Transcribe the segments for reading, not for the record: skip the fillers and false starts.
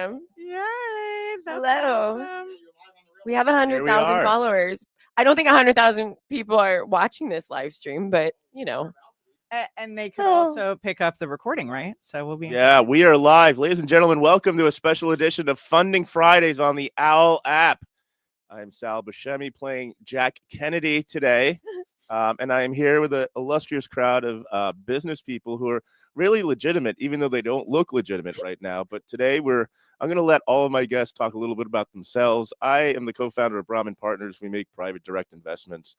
Instagram. Yay! That's Hello. awesome. We have 100,000 followers. I don't think 100,000 people are watching this live stream, but And they could also pick up the recording, right? So we'll be. Yeah, we are live. Ladies and gentlemen, welcome to a special edition of Funding Fridays on the Owwll App. I'm Sal Buscemi playing Jack Kennedy today. And I am here with an illustrious crowd of business people who are really legitimate, even though they don't look legitimate right now. But today I'm going to let all of my guests talk a little bit about themselves. I am the co-founder of Brahmin Partners. We make private direct investments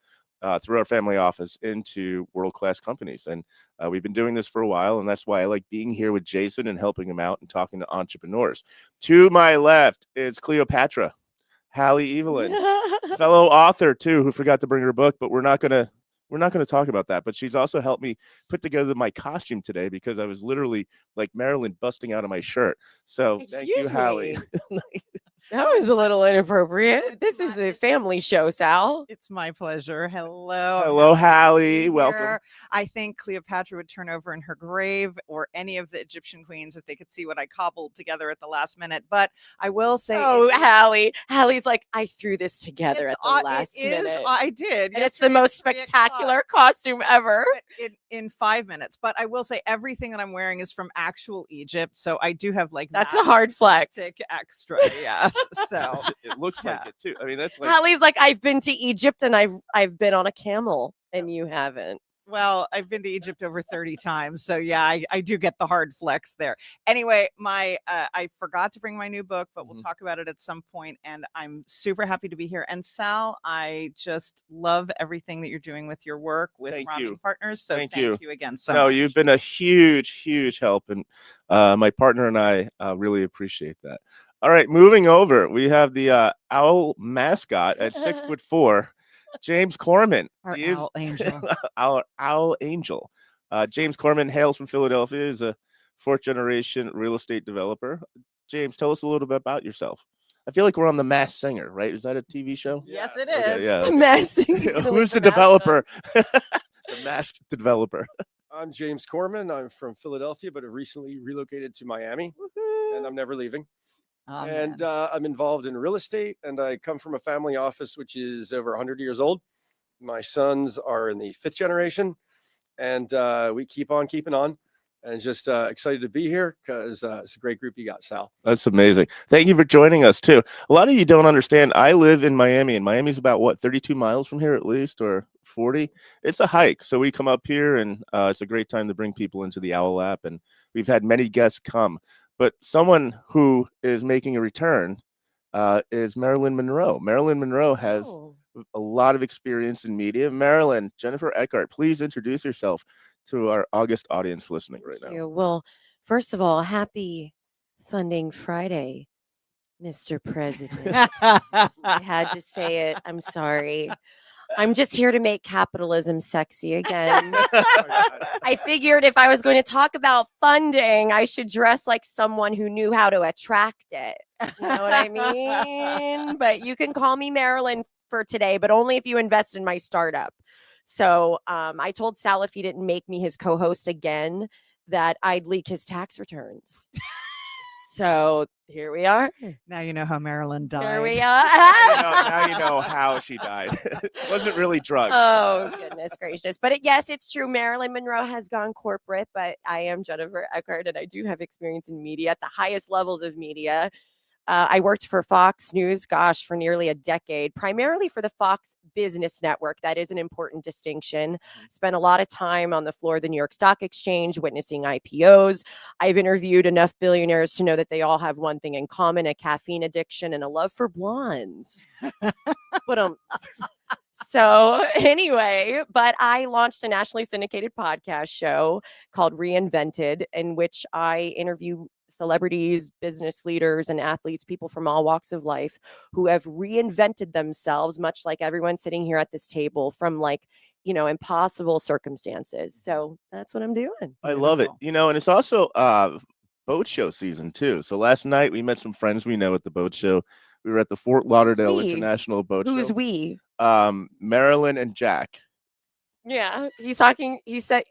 through our family office into world-class companies. And we've been doing this for a while, and that's why I like being here with Jason and helping him out and talking to entrepreneurs. To my left is Cleopatra, Halle Evelyn, fellow author too, who forgot to bring her book, but we're not going to talk about that. But she's also helped me put together my costume today because I was literally like Marilyn busting out of my shirt. So thank you, Halle. That was a little inappropriate. This is a family show, Sal. It's my pleasure. Hello. Hello, Halle. Welcome. I think Cleopatra would turn over in her grave, or any of the Egyptian queens, if they could see what I cobbled together at the last minute. But I will say, Halle's like, I threw this together at the last minute. I did. And it's the most spectacular costume ever. In 5 minutes. But I will say everything that I'm wearing is from actual Egypt. So I do have like that's a hard flex. Extra, yes. So it looks like it too. I mean, that's like Halle's like, I've been to Egypt and I've been on a camel and you haven't. Well, I've been to Egypt over 30 times. So yeah, I do get the hard flex there. Anyway, I forgot to bring my new book, but we'll talk about it at some point. And I'm super happy to be here. And Sal, I just love everything that you're doing with your work with Brahmin Partners. So thank you again so much. You've been a huge help. And my partner and I really appreciate that. All right, moving over, we have the owl mascot at 6'4", James Korman. Our owl angel. Our owl angel. James Korman hails from Philadelphia. He's a fourth-generation real estate developer. James, tell us a little bit about yourself. I feel like we're on The Masked Singer, right? Is that a TV show? Yes, it is. Okay, yeah. The Masked Singer. Who's the developer? The masked developer. I'm James Korman. I'm from Philadelphia, but have recently relocated to Miami, and I'm never leaving. And I'm involved in real estate, and I come from a family office which is over 100 years old. My sons are in the 5th generation, and we keep on keeping on, and just excited to be here because it's a great group you got, Sal. That's amazing. Thank you for joining us too. A lot of you don't understand. I live in Miami, and Miami's about 32 miles from here at least, or 40. It's a hike, so we come up here, and it's a great time to bring people into the Owwll App, and we've had many guests come. But someone who is making a return is Marilyn Monroe. Marilyn Monroe has a lot of experience in media. Marilyn, Jennifer Eckhart, please introduce yourself to our August audience listening right now. Well, first of all, happy Funding Friday, Mr. President. I had to say it. I'm sorry. I'm just here to make capitalism sexy again. I figured if I was going to talk about funding, I should dress like someone who knew how to attract it. You know what I mean? But you can call me Marilyn for today, but only if you invest in my startup. So I told Sal if he didn't make me his co-host again, that I'd leak his tax returns. So here we are. Now you know how Marilyn died. Here we are. Now you know how she died. It wasn't really drugs. Oh, goodness gracious. But yes, it's true. Marilyn Monroe has gone corporate, but I am Jennifer Eckhart, and I do have experience in media at the highest levels of media. I worked for Fox News, for nearly a decade, primarily for the Fox Business Network. That is an important distinction. Spent a lot of time on the floor of the New York Stock Exchange, witnessing IPOs. I've interviewed enough billionaires to know that they all have one thing in common: a caffeine addiction and a love for blondes. So anyway, but I launched a nationally syndicated podcast show called REINVENTED, in which I interview celebrities, business leaders, and athletes, people from all walks of life who have reinvented themselves, much like everyone sitting here at this table, from impossible circumstances. So that's what I'm doing. I love it. And it's also boat show season too. So last night we met some friends we know at the boat show. We were at the Fort Lauderdale International Boat Show. Who's we? Marilyn and Jack. Yeah, he said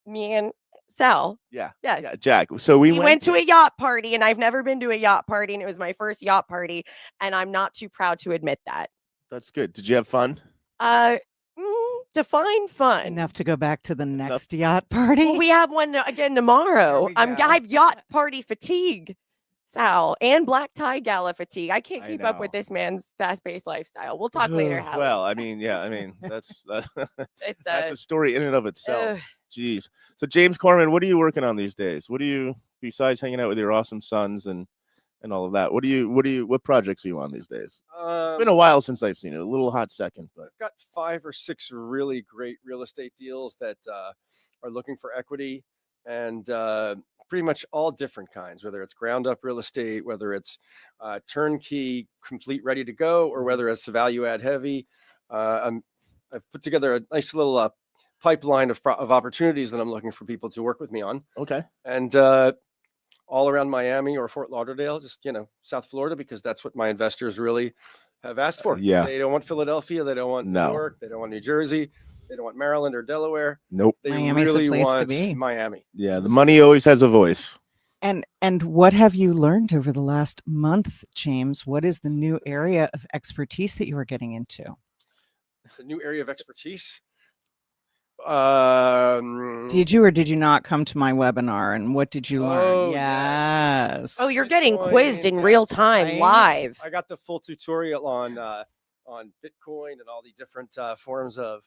me and Sal. Yeah. Yes. Yeah, Jack. So we went to a yacht party, and I've never been to a yacht party, and it was my first yacht party, and I'm not too proud to admit that. That's good. Did you have fun? Define fun. Enough to go back to the next yacht party. Well, we have one again tomorrow. There we go. I have yacht party fatigue, Sal, and black tie gala fatigue. I can't I keep up with know. this man's fast-paced lifestyle. We'll talk later, Hallie. Well, I mean, that's It's that's a story in and of itself. ugh. Jeez. So James Korman, what are you working on these days? What do you, besides hanging out with your awesome sons and all of that? What projects are you on these days? It's been a while since I've seen it. A little hot second, but I've got 5 or 6 really great real estate deals that are looking for equity, and pretty much all different kinds, whether it's ground up real estate, whether it's turnkey, complete, ready to go, or whether it's a value add heavy. I've put together a nice little pipeline of opportunities that I'm looking for people to work with me on. okay. And all around Miami or Fort Lauderdale, just, South Florida, because that's what my investors really have asked for. Yeah. They don't want Philadelphia. They don't want No. New York. They don't want New Jersey. They don't want Maryland or Delaware. Nope. They Miami's the really place to want be. Miami. Yeah, the money always has a voice. And what have you learned over the last month, James? What is the new area of expertise that you are getting into? It's a new area of expertise. Did you or did you not come to my webinar? And what did you learn? Oh, Yes. Oh, you're getting Bitcoin, quizzed in real yes, time, right? live. I got the full tutorial on Bitcoin and all the different forms of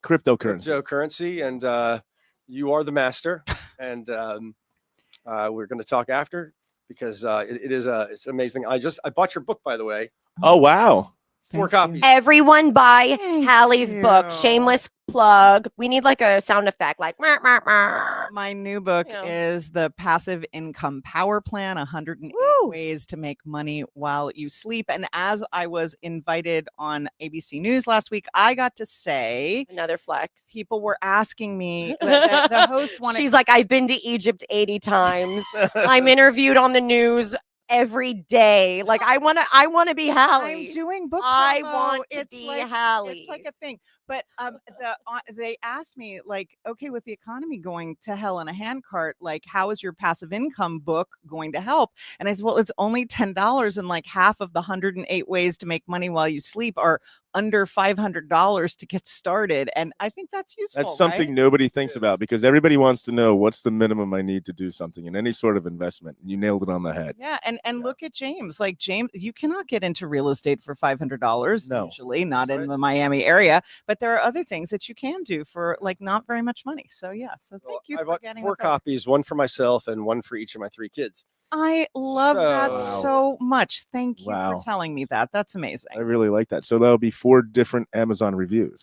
Cryptocurrency. cryptocurrency, and you are the master. And we're going to talk after, because it's amazing. I bought your book, by the way. Oh, wow. 4 Thank you. copies. Everyone buy Thank Hallie's book. you. Shameless plug. We need like a sound effect, like "Meh, meh, meh." My new book Yeah. is the Passive Income Power Plan, 108 Woo. ways to make money while you sleep. And as I was invited on ABC News last week, I got to say, Another flex. people were asking me, the host wanted. She's like, I've been to Egypt 80 times. I'm interviewed on the news every day. Like, I want to be Hallie. I'm doing book I promo. want to It's be like, Hallie. It's like a thing. But they asked me, like, okay, with the economy going to hell in a handcart, like, how is your passive income book going to help? And I said, well, it's only $10, and like half of the 108 ways to make money while you sleep are under $500 to get started. And I think that's useful. That's something right? nobody thinks Yes. about, because everybody wants to know what's the minimum I need to do something in any sort of investment. You nailed it on the head. Yeah, and Yeah. look at James. Like, James, you cannot get into real estate for $500 No, usually, not that's in right. the Miami area. But there are other things that you can do for like not very much money. So yeah, so Well, thank you I for bought getting 4 the book. copies, 1 for myself and 1 for each of my 3 kids. I love that So- so much. Thank you Wow. for telling me that. That's amazing. I really like that. So that'll be 4 different Amazon reviews.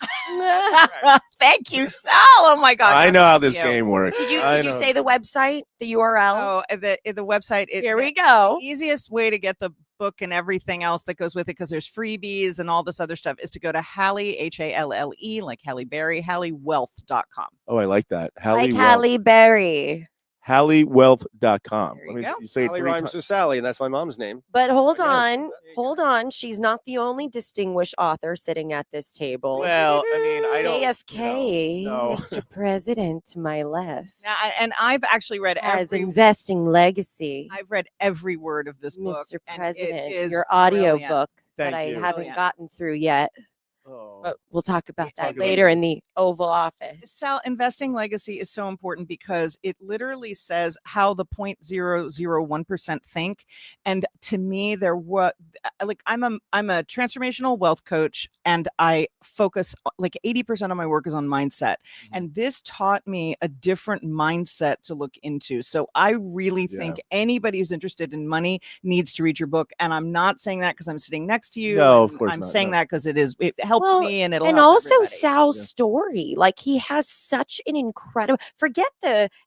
Thank you, Sal. Oh my God. I God know how bless this you. game works. Did you I did you know. say the website, the URL? Oh, the website. Here we go. The easiest way to get the book and everything else that goes with it, because there's freebies and all this other stuff, is to go to Halle, Halle, like Halle Berry, HalleWealth.com. Oh, I like that. Like Halle Berry. HalleWealth.com. There you go. You say it Sally 3 rhymes times. with Sally, and that's my mom's name. But hold I got it. on, There you hold go. on. She's not the only distinguished author sitting at this table. Well, I mean, I don't. JFK, no. Mr. President to my left, Now, and I've actually read has every. Investing Legacy. I've read every word of this book, Mr. and it President, is your audio brilliant. book that Thank I you. haven't Brilliant. gotten through yet. Oh. But we'll talk about Talk that about later it. in the Oval Office. Sal, investing legacy is so important because it literally says how the 0.001% think. And to me, they're what, like, I'm a transformational wealth coach, and I focus like 80% of my work is on mindset. And this taught me a different mindset to look into. So I really think anybody who's interested in money needs to read your book. And I'm not saying that because I'm sitting next to you. No, of and course I'm not, saying no. that because it helped Well, me, and it'll and help also everybody. Sal's Yeah. story, like he has such an incredible. Forget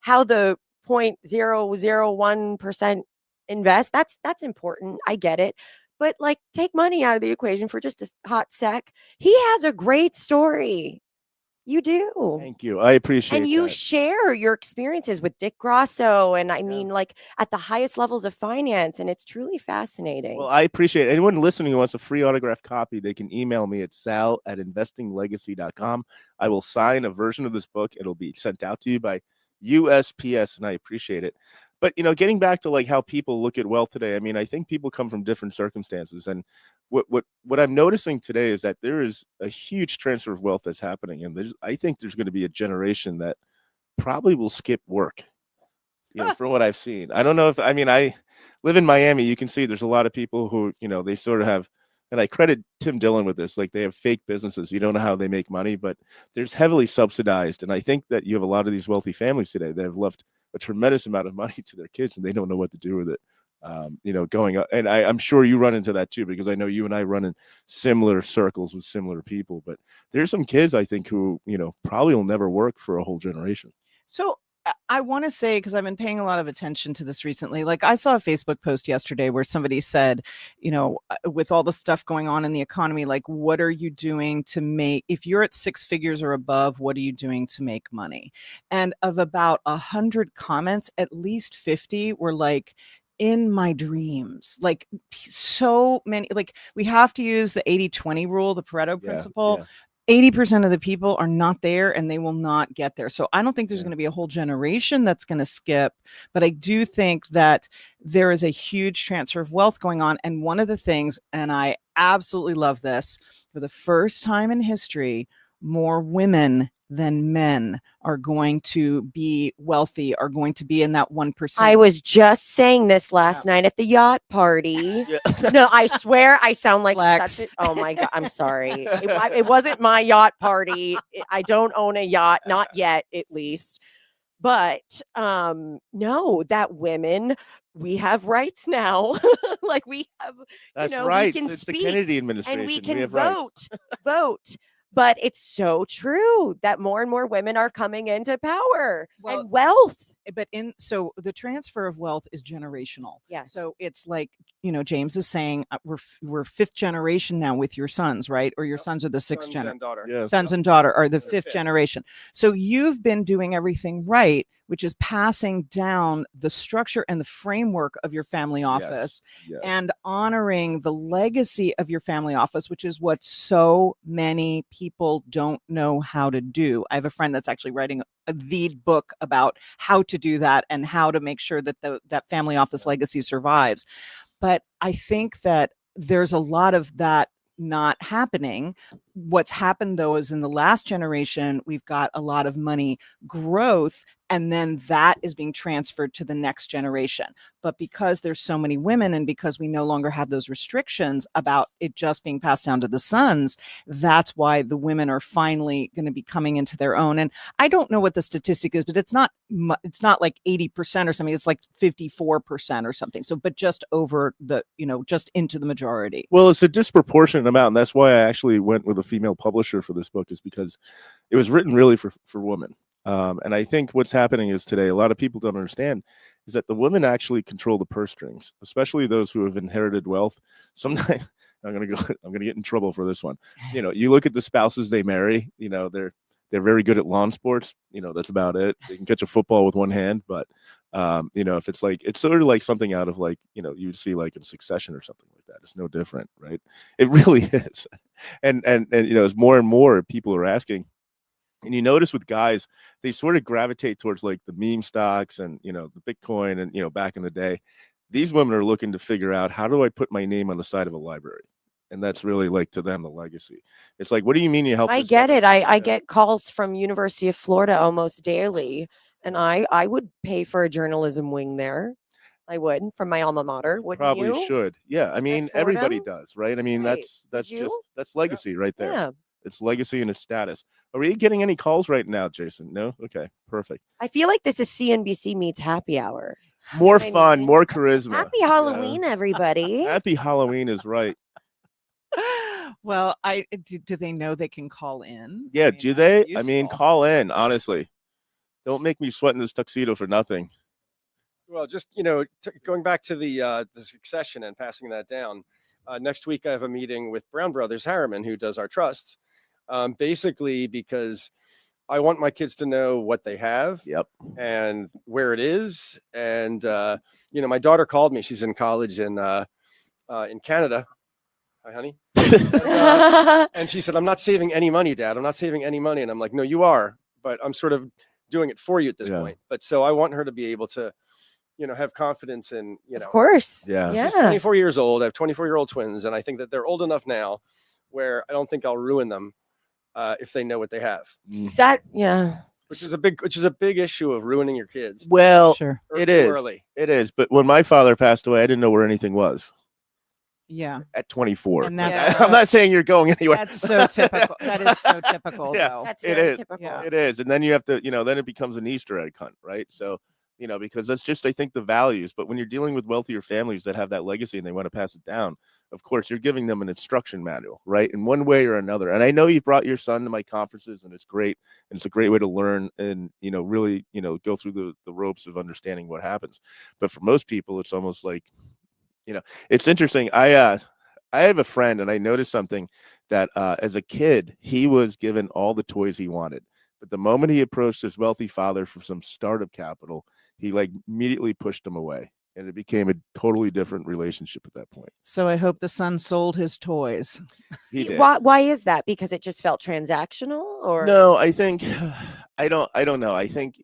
how the 0.001% invest. That's important. I get it, but like take money out of the equation for just a hot sec. He has a great story. You do. Thank you. I appreciate And you that. share your experiences with Dick Grosso, and I mean, like at the highest levels of finance, and it's truly fascinating. Well, I appreciate it. Anyone listening who wants a free autographed copy, they can email me at sal@investinglegacy.com. I will sign a version of this book. It'll be sent out to you by USPS, and I appreciate it. But, getting back to like how people look at wealth today, I mean, I think people come from different circumstances. And what I'm noticing today is that there is a huge transfer of wealth that's happening. And I think there's going to be a generation that probably will skip work, from what I've seen. I don't know I live in Miami. You can see there's a lot of people who, they sort of have, and I credit Tim Dillon with this, like they have fake businesses. You don't know how they make money, but there's heavily subsidized. And I think that you have a lot of these wealthy families today that have left a tremendous amount of money to their kids and they don't know what to do with it. Going up. And I'm sure you run into that too, because I know you and I run in similar circles with similar people, but there's some kids I think who, probably will never work for a whole generation. So I want to say, because I've been paying a lot of attention to this recently, like I saw a Facebook post yesterday where somebody said, with all the stuff going on in the economy, like, what are you doing to make, if you're at six figures or above, what are you doing to make money? And of about 100 comments, at least 50 were like, in my dreams. Like so many, like we have to use the 80-20 rule, the Pareto principle. Yeah. 80% of the people are not there and they will not get there. So I don't think there's Yeah. going to be a whole generation that's going to skip, but I do think that there is a huge transfer of wealth going on. And one of the things, and I absolutely love this, for the first time in history, more women than men are going to be wealthy, are going to be in that 1%. I was just saying this last night at the yacht party. Yeah. No, I swear I sound like Flex. such a, oh my God, I'm sorry. It wasn't my yacht party. I don't own a yacht, not yet at least. But no, that women, we have rights now. Like we have, That's we right. can It's the speak Kennedy administration. and we We can have rights. vote. But it's so true that more and more women are coming into power and wealth. But so the transfer of wealth is generational. Yes. So it's like, James is saying we're fifth generation now with your sons, right? Or your sons are the sixth Sons generation. and daughter. Yeah. Sons and daughter are the They're fifth fifth. generation. So you've been doing everything right, which is passing down the structure and the framework of your family office Yes. and honoring the legacy of your family office, which is what so many people don't know how to do. I have a friend that's actually writing the book about how to do that and how to make sure that that family office legacy survives. But I think that there's a lot of that not happening. What's happened though is in the last generation, we've got a lot of money growth, and then that is being transferred to the next generation. But because there's so many women and because we no longer have those restrictions about it just being passed down to the sons, that's why the women are finally going to be coming into their own. And I don't know what the statistic is, but it's not like 80% or something. It's like 54% or something. So, but just over the, just into the majority. Well, it's a disproportionate amount. And that's why I actually went with a female publisher for this book, is because it was written really for women. And I think what's happening is today, a lot of people don't understand is that the women actually control the purse strings, especially those who have inherited wealth. Sometimes I'm going to get in trouble for this one. You look at the spouses they marry, they're very good at lawn sports. That's about it. They can catch a football with one hand, but if it's sort of like something out of like, you would see like in Succession or something like that. It's no different, right? It really is. And as more and more people are asking, and you notice with guys, they sort of gravitate towards like the meme stocks and, the Bitcoin and, back in the day, these women are looking to figure out, how do I put my name on the side of a library? And that's really like to them, the legacy. It's like, what do you mean you help? I get it. I get calls from University of Florida almost daily. And I would pay for a journalism wing there. I would, from my alma mater. Wouldn't Probably you? should. Yeah. I mean, everybody does, right? I mean, Right. that's You? that's legacy right there. Yeah. It's legacy and its status. Are you getting any calls right now, Jason? No? Okay, perfect. I feel like this is CNBC meets happy hour. More I fun, mean, more charisma. Happy Halloween, everybody. Happy Halloween is right. Well, do they know they can call in? Yeah, I mean, do that's they? I mean, useful. call in, honestly. Don't make me sweat in this tuxedo for nothing. Well, just going back to the succession and passing that down. Next week, I have a meeting with Brown Brothers Harriman, who does our trusts. Basically, because I want my kids to know what they have, Yep. and where it is. And my daughter called me. She's in college in Canada. Hi, honey. And she said, "I'm not saving any money, Dad. I'm not saving any money." And I'm like, "No, you are." But I'm sort of doing it for you at this Yeah. point. But so I want her to be able to, have confidence in, Of course. Yeah. she's 24 years old. I have 24-year-old twins, and I think that they're old enough now where I don't think I'll ruin them if they know what they have. Which is a big issue of ruining your kids. Well, Sure. it too is. early. It is. But when my father passed away, I didn't know where anything was. Yeah. At 24. And Like, that's I'm not saying you're going anywhere. That's so typical. That is so typical, Yeah. though. That's It very is. typical. Yeah. It is. And then you have to, then it becomes an Easter egg hunt, right? So, because that's just, I think, the values. But when you're dealing with wealthier families that have that legacy and they want to pass it down, of course, you're giving them an instruction manual, right? In one way or another. And I know you've brought your son to my conferences, and it's great. And it's a great way to learn and, really, go through the ropes of understanding what happens. But for most people, it's almost like, it's interesting. I have a friend, and I noticed something that as a kid, he was given all the toys he wanted. But the moment he approached his wealthy father for some startup capital, he immediately pushed him away. And it became a totally different relationship at that point. So I hope the son sold his toys. He did. Why is that? Because it just felt transactional, or No, I think I don't know. I think,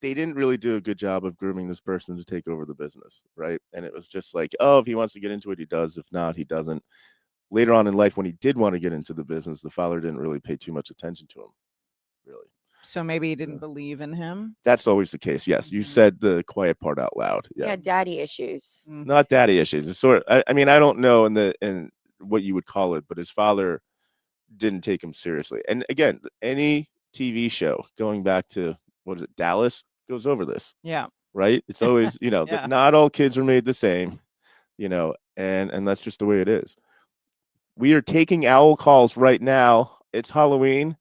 they didn't really do a good job of grooming this person to take over the business, right? And it was just like, oh, if he wants to get into it, he does. If not, he doesn't. Later on in life, when he did want to get into the business, the father didn't really pay too much attention to him, really. So maybe he didn't believe in him. That's always the case. Yes, you said the quiet part out loud. he Yeah, had daddy issues? not daddy issues. It's sort of. I mean, I don't know in what you would call it, but his father didn't take him seriously. And again, any TV show going back to what is it, Dallas, goes over this. Yeah. Right. It's always Yeah. that not all kids are made the same. And that's just the way it is. We are taking owl calls right now. It's Halloween.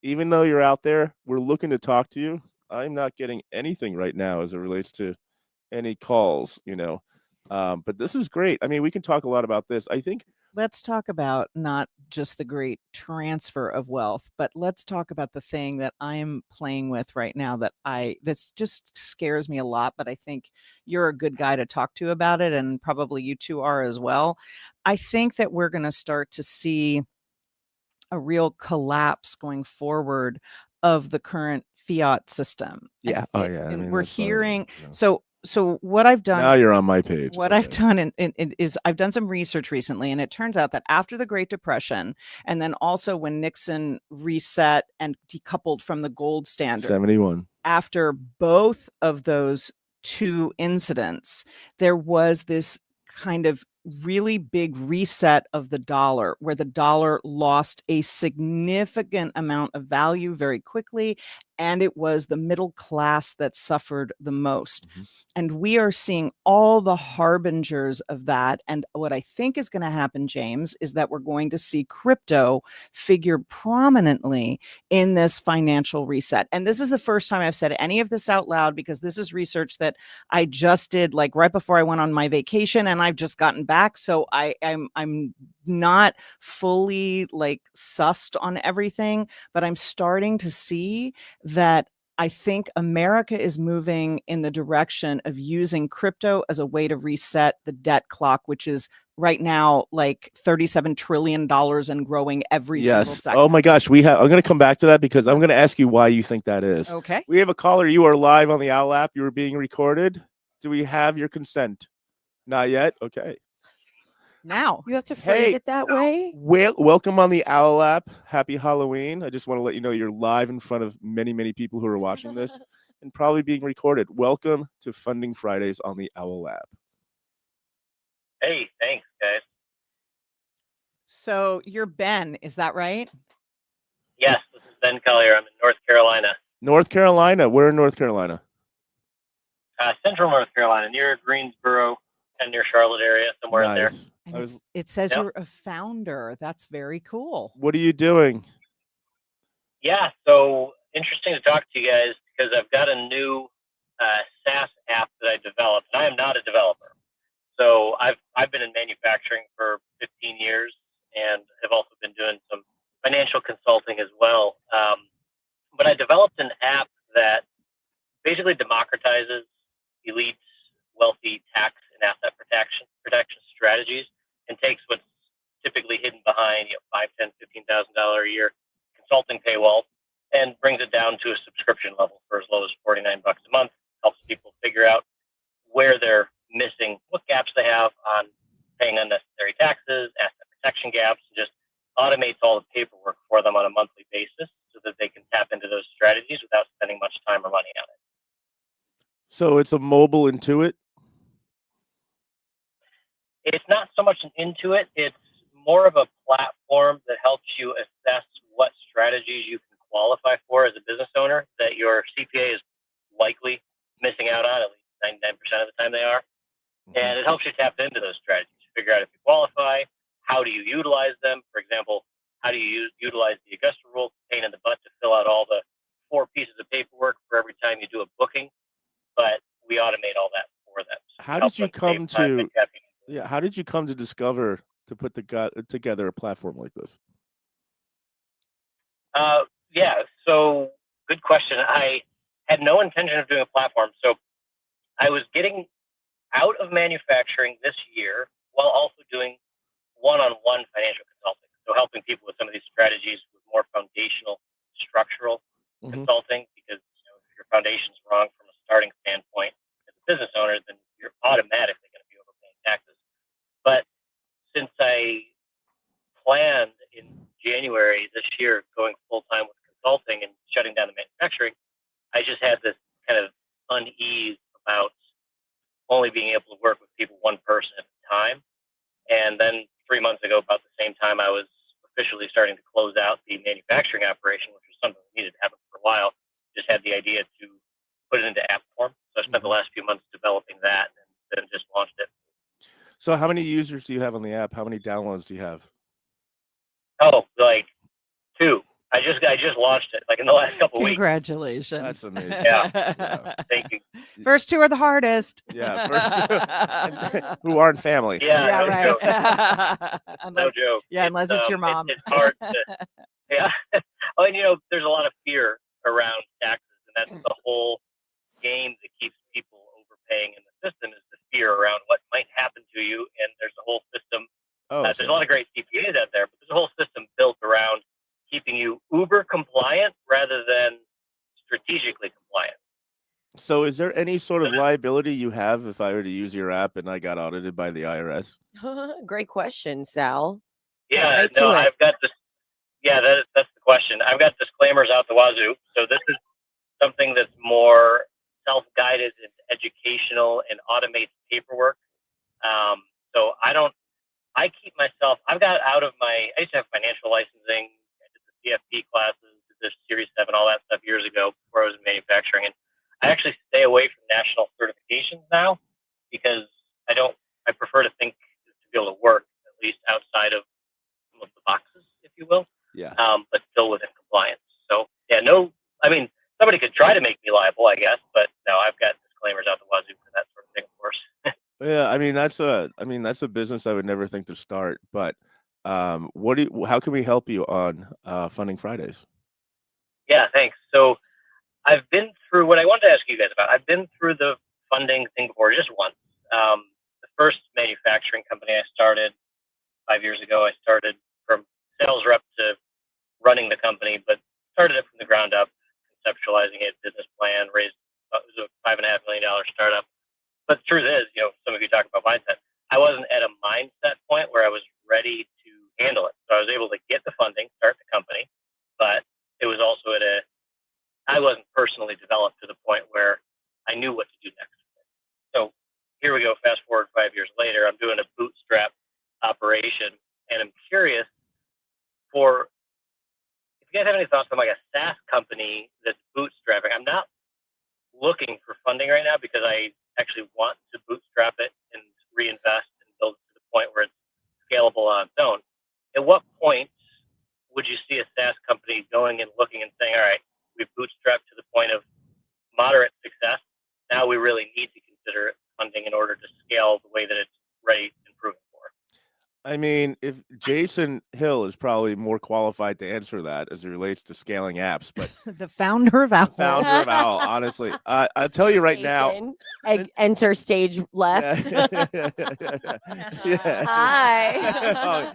Even though you're out there, we're looking to talk to you. I'm not getting anything right now as it relates to any calls, but this is great. I mean, we can talk a lot about this. I think Let's talk about not just the great transfer of wealth, but let's talk about the thing that I'm playing with right now that's just scares me a lot, but I think you're a good guy to talk to about it, and probably you two are as well. I think that we're going to start to see a real collapse going forward of the current fiat system. Yeah. Oh, yeah. And I mean, we're that's fine, hearing, you know. so what I've done. Now you're on my page. What I've done is I've done some research recently, and it turns out that after the Great Depression, and then also when Nixon reset and decoupled from the gold standard, 71. after both of those two incidents, there was this kind of really big reset of the dollar, where the dollar lost a significant amount of value very quickly, and it was the middle class that suffered the most. Mm-hmm. And we are seeing all the harbingers of that. And what I think is going to happen, James, is that we're going to see crypto figure prominently in this financial reset. And this is the first time I've said any of this out loud, because this is research that I just did right before I went on my vacation, and I've just gotten back. So I'm not fully sussed on everything, but I'm starting to see that I think America is moving in the direction of using crypto as a way to reset the debt clock, which is right now $37 trillion and growing every single second. Oh my gosh. I'm going to come back to that, because I'm going to ask you why you think that is. Okay. We have a caller. You are live on the Owwll app. You are being recorded. Do we have your consent? Not yet. Okay. Now You have to phrase it that way. Welcome on the Owwll app. Happy Halloween. I just want to let you know you're live in front of many, many people who are watching this and probably being recorded. Welcome to Funding Fridays on the Owwll app. Hey, thanks, guys. So you're Ben, is that right? Yes, this is Ben Collier. I'm in North Carolina. North Carolina. Where in North Carolina? Central North Carolina, near Greensboro and near Charlotte area, somewhere in there. Nice. And it says Yep. you're a founder. That's very cool. What are you doing? Yeah, so interesting to talk to you guys, because I've got a new SaaS app that I developed, and I am not a developer. So I've been in manufacturing for 15 years and have also been doing some financial consulting as well. But I developed an app that basically democratizes elite, wealthy tax and asset protection strategies, and takes what's typically hidden behind $5,000, $10,000, $15,000 a year consulting paywall, and brings it down to a subscription level for as low as $49 a month. Helps people figure out where they're missing, what gaps they have on paying unnecessary taxes, asset protection gaps, and just automates all the paperwork for them on a monthly basis so that they can tap into those strategies without spending much time or money on it. So it's a mobile Intuit? It's not so much an Intuit, it's more of a platform that helps you assess what strategies you can qualify for as a business owner that your CPA is likely missing out on, at least 99% of the time they are. And it helps you tap into those strategies, figure out if you qualify, how do you utilize them. For example, how do you utilize the Augusta rule, pain in the butt to fill out all the 4 pieces of paperwork for every time you do a booking, but we automate all that for them. So How did you come to how did you come to discover to put together a platform like this? Yeah, so good question. I had no intention of doing a platform. So I was getting out of manufacturing this year while also doing one-on-one financial consulting. So helping people with some of these strategies with more foundational structural consulting, because if your foundation's wrong from a starting standpoint as a business owner, then you're automatically going to be overpaying taxes. But since I planned in January this year going full-time with consulting and shutting down the manufacturing, I just had this kind of unease about only being able to work with people one person at a time. And then 3 months ago, about the same time, I was officially starting to close out the manufacturing operation, which was something that needed to happen for a while. Just had the idea to put it into app form. So I spent the last few months developing that and then just launched it. So how many users do you have on the app? How many downloads do you have? Oh, like 2. I just launched it like in the last couple weeks. Congratulations. That's amazing. Yeah. Thank you. First 2 are the hardest. Yeah, first 2 who aren't family. Yeah, Yeah, no right. joke. No joke. Yeah, unless it's your mom. It's hard to, yeah. Oh, and there's a lot of fear around taxes, and that's the whole game that keeps people overpaying in the system, is the fear around what might happen to you. And there's a whole system. There's a lot of great CPAs out there, but there's a whole system built around keeping you uber compliant rather than strategically compliant. So is there any sort of liability you have if I were to use your app and I got audited by the IRS? Great question, Sal. Yeah, no, I've got this. Yeah, that's the question. I've got disclaimers out the wazoo. So this is something that's more self-guided and educational and automates paperwork. So I keep myself, I used to have financial licensing, I did the CFP classes, did the Series 7, all that stuff years ago before I was in manufacturing. And I actually stay away from national certifications now because I prefer to think to be able to work at least outside of some of the boxes, if you will. Yeah. But still within compliance. So yeah, somebody could try to make me liable, I guess, but no, I've got disclaimers out the wazoo for that sort of thing, of course. Yeah, that's a business I would never think to start. But how can we help you on Funding Fridays? Yeah, thanks. So I've been through what I wanted to ask you guys about. I've been through the funding thing before, just once. The first manufacturing company I started 5 years ago, I started from sales rep to running the company, but started it from the ground up, conceptualizing it, business plan, it was a $5.5 million startup. But the truth is, some of you talk about mindset. I wasn't at a mindset point where I was ready to handle it. So I was able to get the funding, start the company, but it was also I wasn't personally developed to the point where I knew what to do next. So here we go, fast forward 5 years later, I'm doing a bootstrap operation, and I'm curious if you guys have any thoughts on like a SaaS company that's bootstrapping. I'm not looking for funding right now because I actually want to bootstrap it and reinvest and build it to the point where it's scalable on its own. At what point would you see a SaaS company going and looking and saying, all right, we've bootstrapped to the point of moderate success. Now we really need to consider funding in order to scale the way that it's ready and proven for. I mean, Jason Hill is probably more qualified to answer that as it relates to scaling apps, but The founder of Owwll. founder of Owwll, honestly, I'll tell you right now. Jason, enter stage left. Yeah. Hi.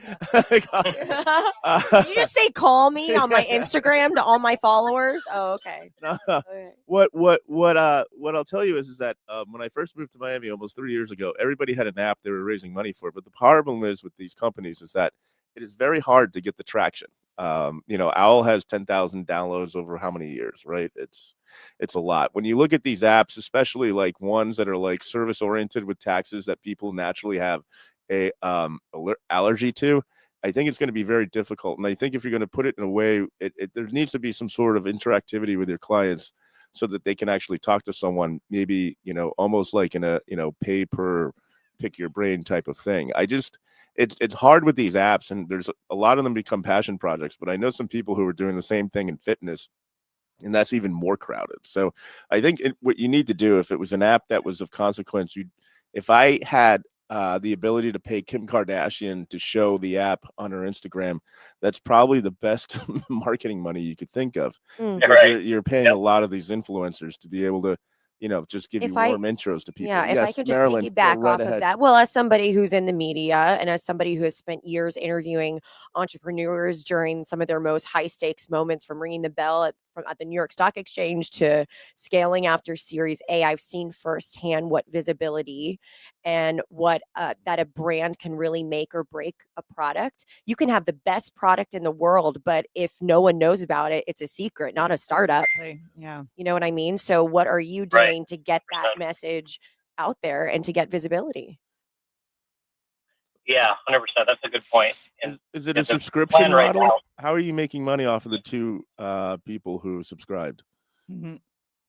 Oh, Did you just say call me on my Instagram to all my followers? Oh, okay. no. Okay. What I'll tell you is that when I first moved to Miami almost 3 years ago, everybody had an app they were raising money for. But the problem is with these companies is that it is very hard to get the traction. Owwll has 10,000 downloads over how many years, right? It's a lot. When you look at these apps, especially like ones that are like service oriented with taxes that people naturally have a allergy to, I think it's going to be very difficult. And I think if you're going to put it in a way, there needs to be some sort of interactivity with your clients so that they can actually talk to someone, maybe, almost like in a, pay per pick your brain type of thing. It's hard with these apps, and there's a lot of them become passion projects, but I know some people who are doing the same thing in fitness, and that's even more crowded. So I think what you need to do, if it was an app that was of consequence, if I had the ability to pay Kim Kardashian to show the app on her Instagram, that's probably the best marketing money you could think of. Because Right. you're paying a lot of these influencers to be able to, just give you warm intros to people. Yeah, if I could just Marilyn, go piggyback right off ahead. of that. Well, as somebody who's in the media and as somebody who has spent years interviewing entrepreneurs during some of their most high stakes moments, from ringing the bell at the New York Stock Exchange to scaling after Series A, I've seen firsthand what visibility and what that a brand can really make or break a product. You can have the best product in the world, but if no one knows about it, it's a secret, not a startup. Yeah. You know what I mean? So what are you Right. doing to get that message out there and to get visibility? Yeah, 100%. That's a good point. And Is it yeah, a the subscription plan right model? now- How are you making money off of the two people who subscribed? Mhm.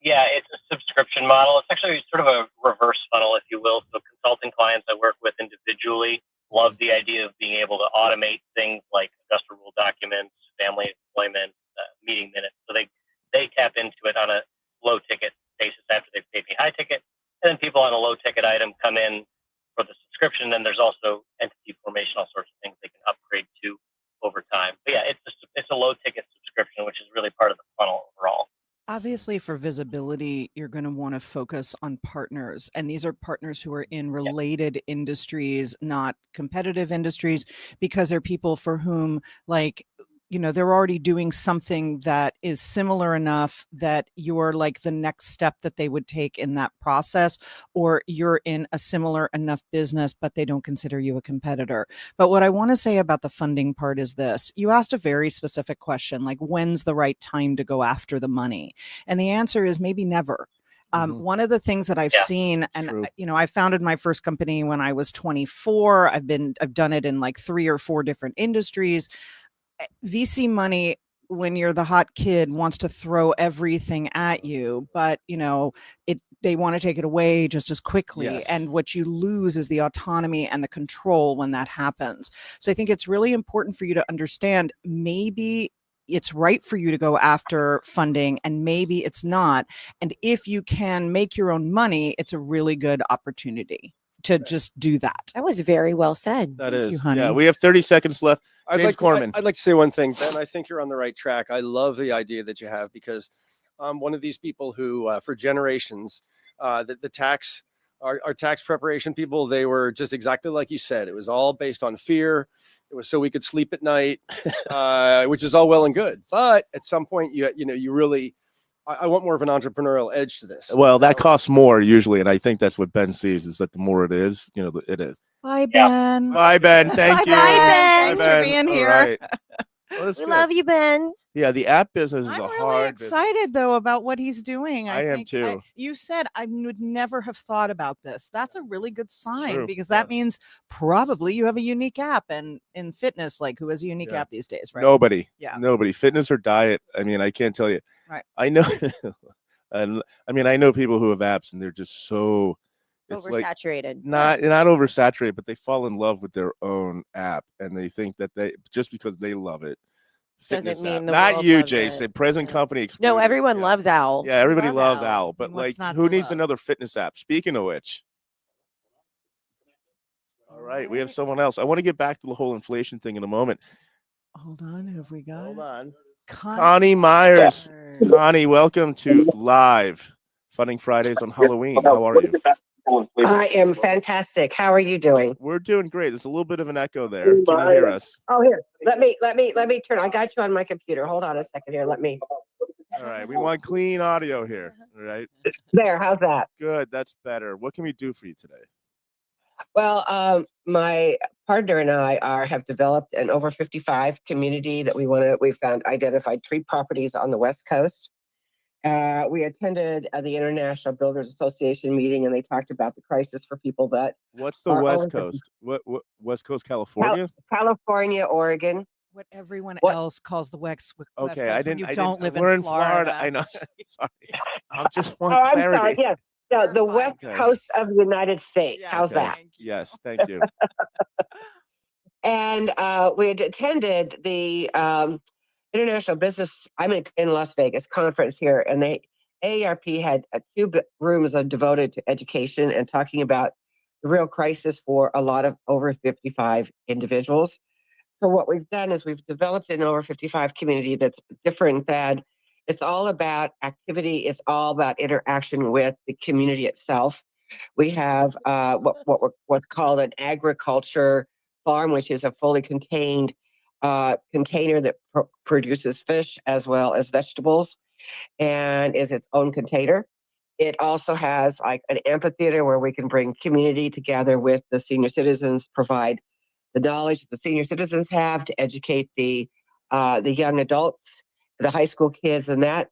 Yeah, it's a subscription model. It's actually sort of a reverse funnel, if you will. So consulting clients I work with individually love the idea of being able to automate things like adjusted rule documents, family employment, meeting minutes. So they tap into it on a low ticket basis after they've paid me high ticket. And then people on a low ticket item come in for the subscription. Then there's also entity formation, all sorts of things they can upgrade to over time. But yeah, it's a low ticket subscription, which is really part of the funnel overall. Obviously, for visibility, you're going to want to focus on partners. And these are partners who are in related industries, not competitive industries, because they're people for whom, they're already doing something that is similar enough that you're like the next step that they would take in that process, or you're in a similar enough business, but they don't consider you a competitor. But what I want to say about the funding part is this. You asked a very specific question, like, when's the right time to go after the money? And the answer is maybe never. One of the things that I've seen, and true. I founded my first company when I was 24. I've done it in like 3 or 4 different industries. VC money, when you're the hot kid, wants to throw everything at you, but they want to take it away just as quickly. Yes. And what you lose is the autonomy and the control when that happens. So I think it's really important for you to understand, maybe it's right for you to go after funding and maybe it's not. And if you can make your own money, it's a really good opportunity to just do that. That was very well said. That Thank is, you, honey. yeah. We have 30 seconds left. James Korman. I'd like to say one thing, Ben. I think you're on the right track. I love the idea that you have, because I'm one of these people who, for generations, the tax, our tax preparation people, they were just exactly like you said. It was all based on fear. It was so we could sleep at night, which is all well and good. But at some point, you really, I want more of an entrepreneurial edge to this. Well, that costs more usually, and I think that's what Ben sees, is that the more it is, it is. Bye, Ben. Bye, Ben. Thank you. Bye, Ben. Bye, Thanks for being All here. right. Well, that's We good. love you, Ben. Yeah, the app business is I'm a really hard business. excited though about what he's doing. I am think too. You said I would never have thought about this. That's a really good sign, True. because that means probably you have a unique app. And in fitness, like, who has a unique Yeah. app these days, right? Nobody. Yeah. Nobody. Fitness or diet. I mean, I can't tell you. Right. I know. And I mean, I know people who have apps and they're just so it's like Oversaturated. not oversaturated, but they fall in love with their own app and they think that they just because they love it. Doesn't fitness mean app. the Not world you, loves Jason. it. Present Yeah. company No, excluded. everyone Yeah. loves Owwll. Yeah, everybody Love loves Owwll. Owwll, but What's like, not who to needs love? another fitness app? Speaking of which, all right, we have someone else. I want to get back to the whole inflation thing in a moment. Hold on, who have we got? Hold on. Connie Myers. Connie, welcome to Live Funding Fridays on Halloween. How are you? I am fantastic. How are you doing? We're doing great. There's a little bit of an echo there. Can you hear us? Oh, here. Let me turn. I got you on my computer. Hold on a second here. Let me. All right, we want clean audio here. All right. There. How's that? Good. That's better. What can we do for you today? Well, my partner and I have developed an over 55 community that we found identified 3 properties on the West Coast. We attended the International Builders Association meeting, and they talked about the crisis for people that. What's the West Coast? What West Coast, California? California, Oregon. What everyone What? else calls the West. Okay, Coast I when didn't. You I don't didn't, live we're in Florida. I know. Sorry. I just want I'm clarity. sorry. Yes. Yeah, the Fine. West Okay. Coast of the United States. Yeah, How's Okay. that? Thank you. Yes, thank you. And we had attended the International Business, I'm in Las Vegas, conference here, and AARP had 2 rooms devoted to education and talking about the real crisis for a lot of over 55 individuals. So what we've done is we've developed an over 55 community that's different than it's all about activity. It's all about interaction with the community itself. We have what's called an agriculture farm, which is a fully contained container that produces fish as well as vegetables and is its own container. It also has like an amphitheater where we can bring community together with the senior citizens, provide the knowledge that the senior citizens have to educate the young adults, the high school kids, and that.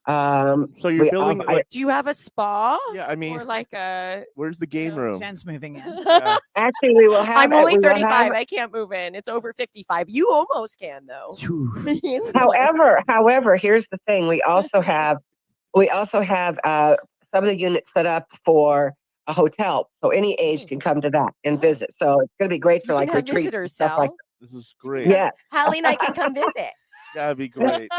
So you're building. Do you have a spa? Yeah, I mean, Or like a. where's the game room? Jen's moving in. Yeah. actually, we will have. I'm only we will 35. have- I can't move in. It's over 55. You almost can though. However, here's the thing: we also have some of the units set up for a hotel, so any age can come to that and visit. So it's going to be great for You like can have retreats and visitors, stuff like Sal. This is great. Yes. Hallie and I can come visit. That'd be great.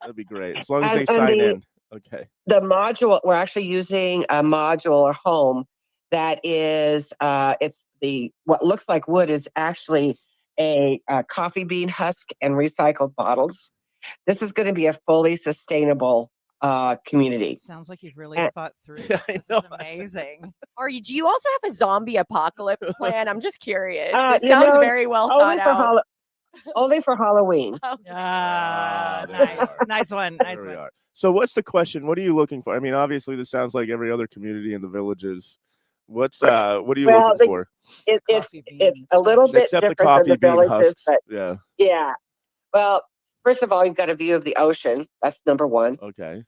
That'd be great. As long as And- they and sign the- in. Okay. The module, we're actually using a modular home that is it's the what looks like wood is actually a coffee bean husk and recycled bottles. This is going to be a fully sustainable community. It sounds like you've really And- thought through Yeah, this. I This know. is amazing. Do you also have a zombie apocalypse plan? I'm just curious. This you sounds know, very well thought out. Only for Halloween. Ah, there we Nice. are. Nice one. There Nice we one. are. So what's the question? What are you looking for? I mean, obviously this sounds like every other community in the villages. What are you Well, looking for? It's Coffee it's beans, a little bit Except the different coffee than the bean villages, husks. but Yeah. yeah. Well, first of all, you've got a view of the ocean. That's number one. Okay.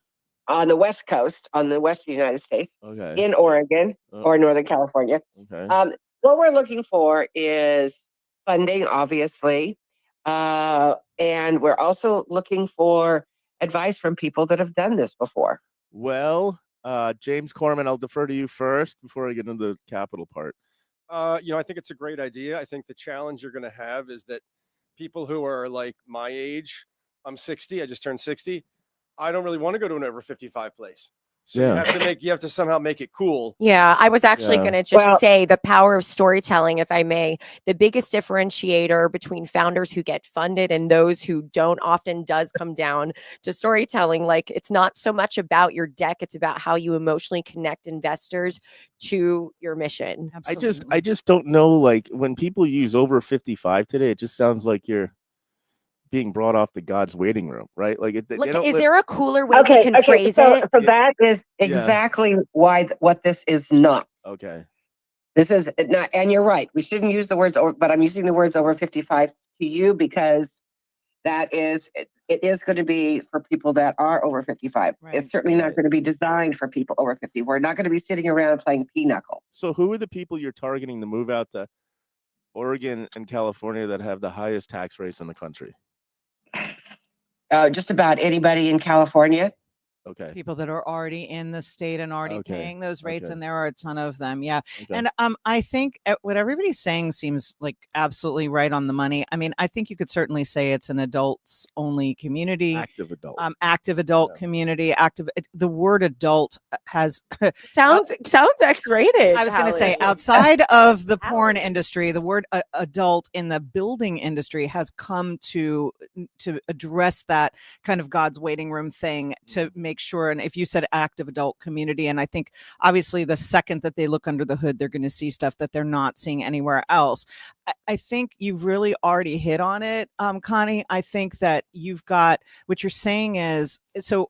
On the West Coast, on the western United States, Okay. in Oregon Oh. or Northern California. Okay. What we're looking for is funding, obviously. And we're also looking for advice from people that have done this before. Well, James Korman, I'll defer to you first before I get into the capital part. I think it's a great idea. I think the challenge you're going to have is that people who are like my age, I'm 60, I just turned 60. I don't really want to go to an over 55 place. So Yeah. you have to somehow make it cool. Yeah, I was actually Yeah. going to just say the power of storytelling, if I may. The biggest differentiator between founders who get funded and those who don't often does come down to storytelling. Like, it's not so much about your deck, it's about how you emotionally connect investors to your mission. Absolutely. I just don't know, like, when people use over 55 today, it just sounds like you're being brought off the God's waiting room, right? Like, Like, don't is live- there a cooler way we can phrase so, it? So that is exactly why what this is not. Okay. This is not, and you're right. We shouldn't use the words over, but I'm using the words over 55 to you because that is it is going to be for people that are over 55. Right. It's certainly not Right. going to be designed for people over 50. We're not going to be sitting around playing pinochle. So who are the people you're targeting to move out to Oregon and California that have the highest tax rates in the country? Just about anybody in California. Okay. people that are already in the state and already Okay, paying those rates, okay. and there are a ton of them. Yeah. Okay. And I think what everybody's saying seems like absolutely right on the money. I mean, I think you could certainly say it's an adults only community. Active adult. Active adult community. The word adult has sounds X-rated. I was going to say, Hallie. outside of the porn Hallie. industry, the word adult in the building industry has come to address that kind of God's waiting room thing to make sure. And if you said active adult community, and I think obviously the second that they look under the hood, they're going to see stuff that they're not seeing anywhere else. I think you've really already hit on it, Connie. I think that you've got what you're saying is so.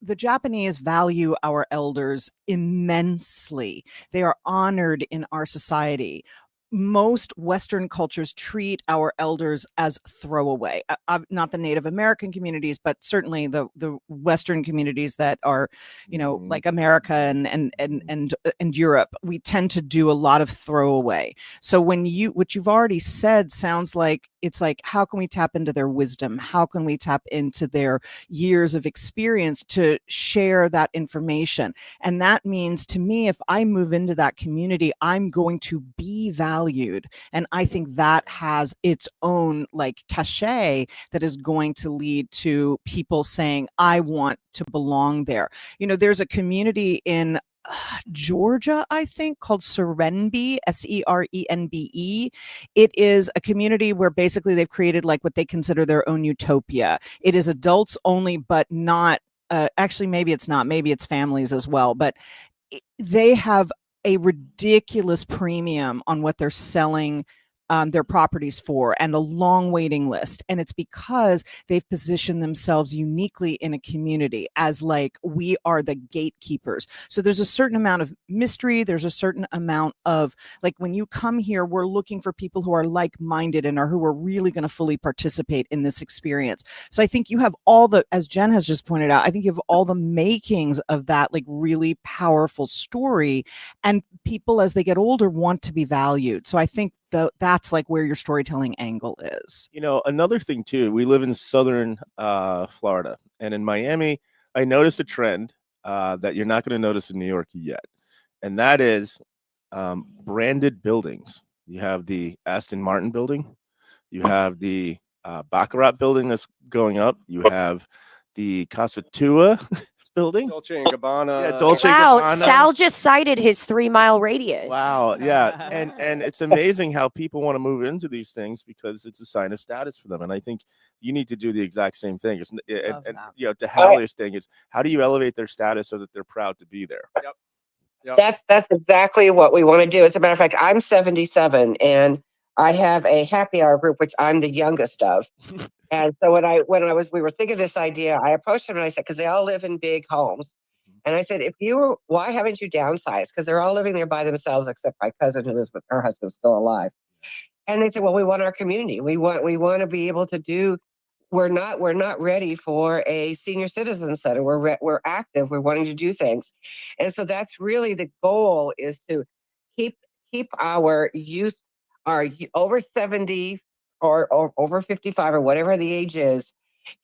The Japanese value our elders immensely. They are honored in our society. Most Western cultures treat our elders as throwaway. Not the Native American communities, but certainly the Western communities that are, like America and Europe. We tend to do a lot of throwaway. So what you've already said sounds like it's like, how can we tap into their wisdom? How can we tap into their years of experience to share that information? And that means, to me, if I move into that community, I'm going to be valued. And I think that has its own like cachet that is going to lead to people saying, I want to belong there. There's a community in Georgia, I think, called Serenbe, Serenbe. It is a community where basically they've created like what they consider their own utopia. It is adults only, but not, actually, maybe it's not, maybe it's families as well, but they have a ridiculous premium on what they're selling their properties for, and a long waiting list. And it's because they've positioned themselves uniquely in a community as like, we are the gatekeepers. So there's a certain amount of mystery. There's a certain amount of like, when you come here, we're looking for people who are like-minded and who are really going to fully participate in this experience. So I think you have as Jen has just pointed out, I think you have all the makings of that like really powerful story, and people as they get older want to be valued. So I think that's like where your storytelling angle is. Another thing too, we live in southern Florida, and in Miami, I noticed a trend that you're not going to notice in New York yet. And that is branded buildings. You have the Aston Martin building. You have the Baccarat building that's going up. You have the Casa Tua building. Dolce and Gabbana. Yeah, Dolce Wow, Gabbana. Sal just cited his 3-mile radius. Wow, yeah, and it's amazing how people want to move into these things because it's a sign of status for them. And I think you need to do the exact same thing. To Hallie's thing, it's how do you elevate their status so that they're proud to be there? Yep. That's exactly what we want to do. As a matter of fact, I'm 77 and I have a happy hour group, which I'm the youngest of. And so we were thinking of this idea, I approached them and I said, because they all live in big homes. And I said, why haven't you downsized? Because they're all living there by themselves, except my cousin who lives with her husband still alive. And they said, well, we want our community. We want to be able to do. We're not ready for a senior citizen center. We're active. We're wanting to do things, and so that's really the goal: is to keep our youth, our over 70 or over 55 or whatever the age is,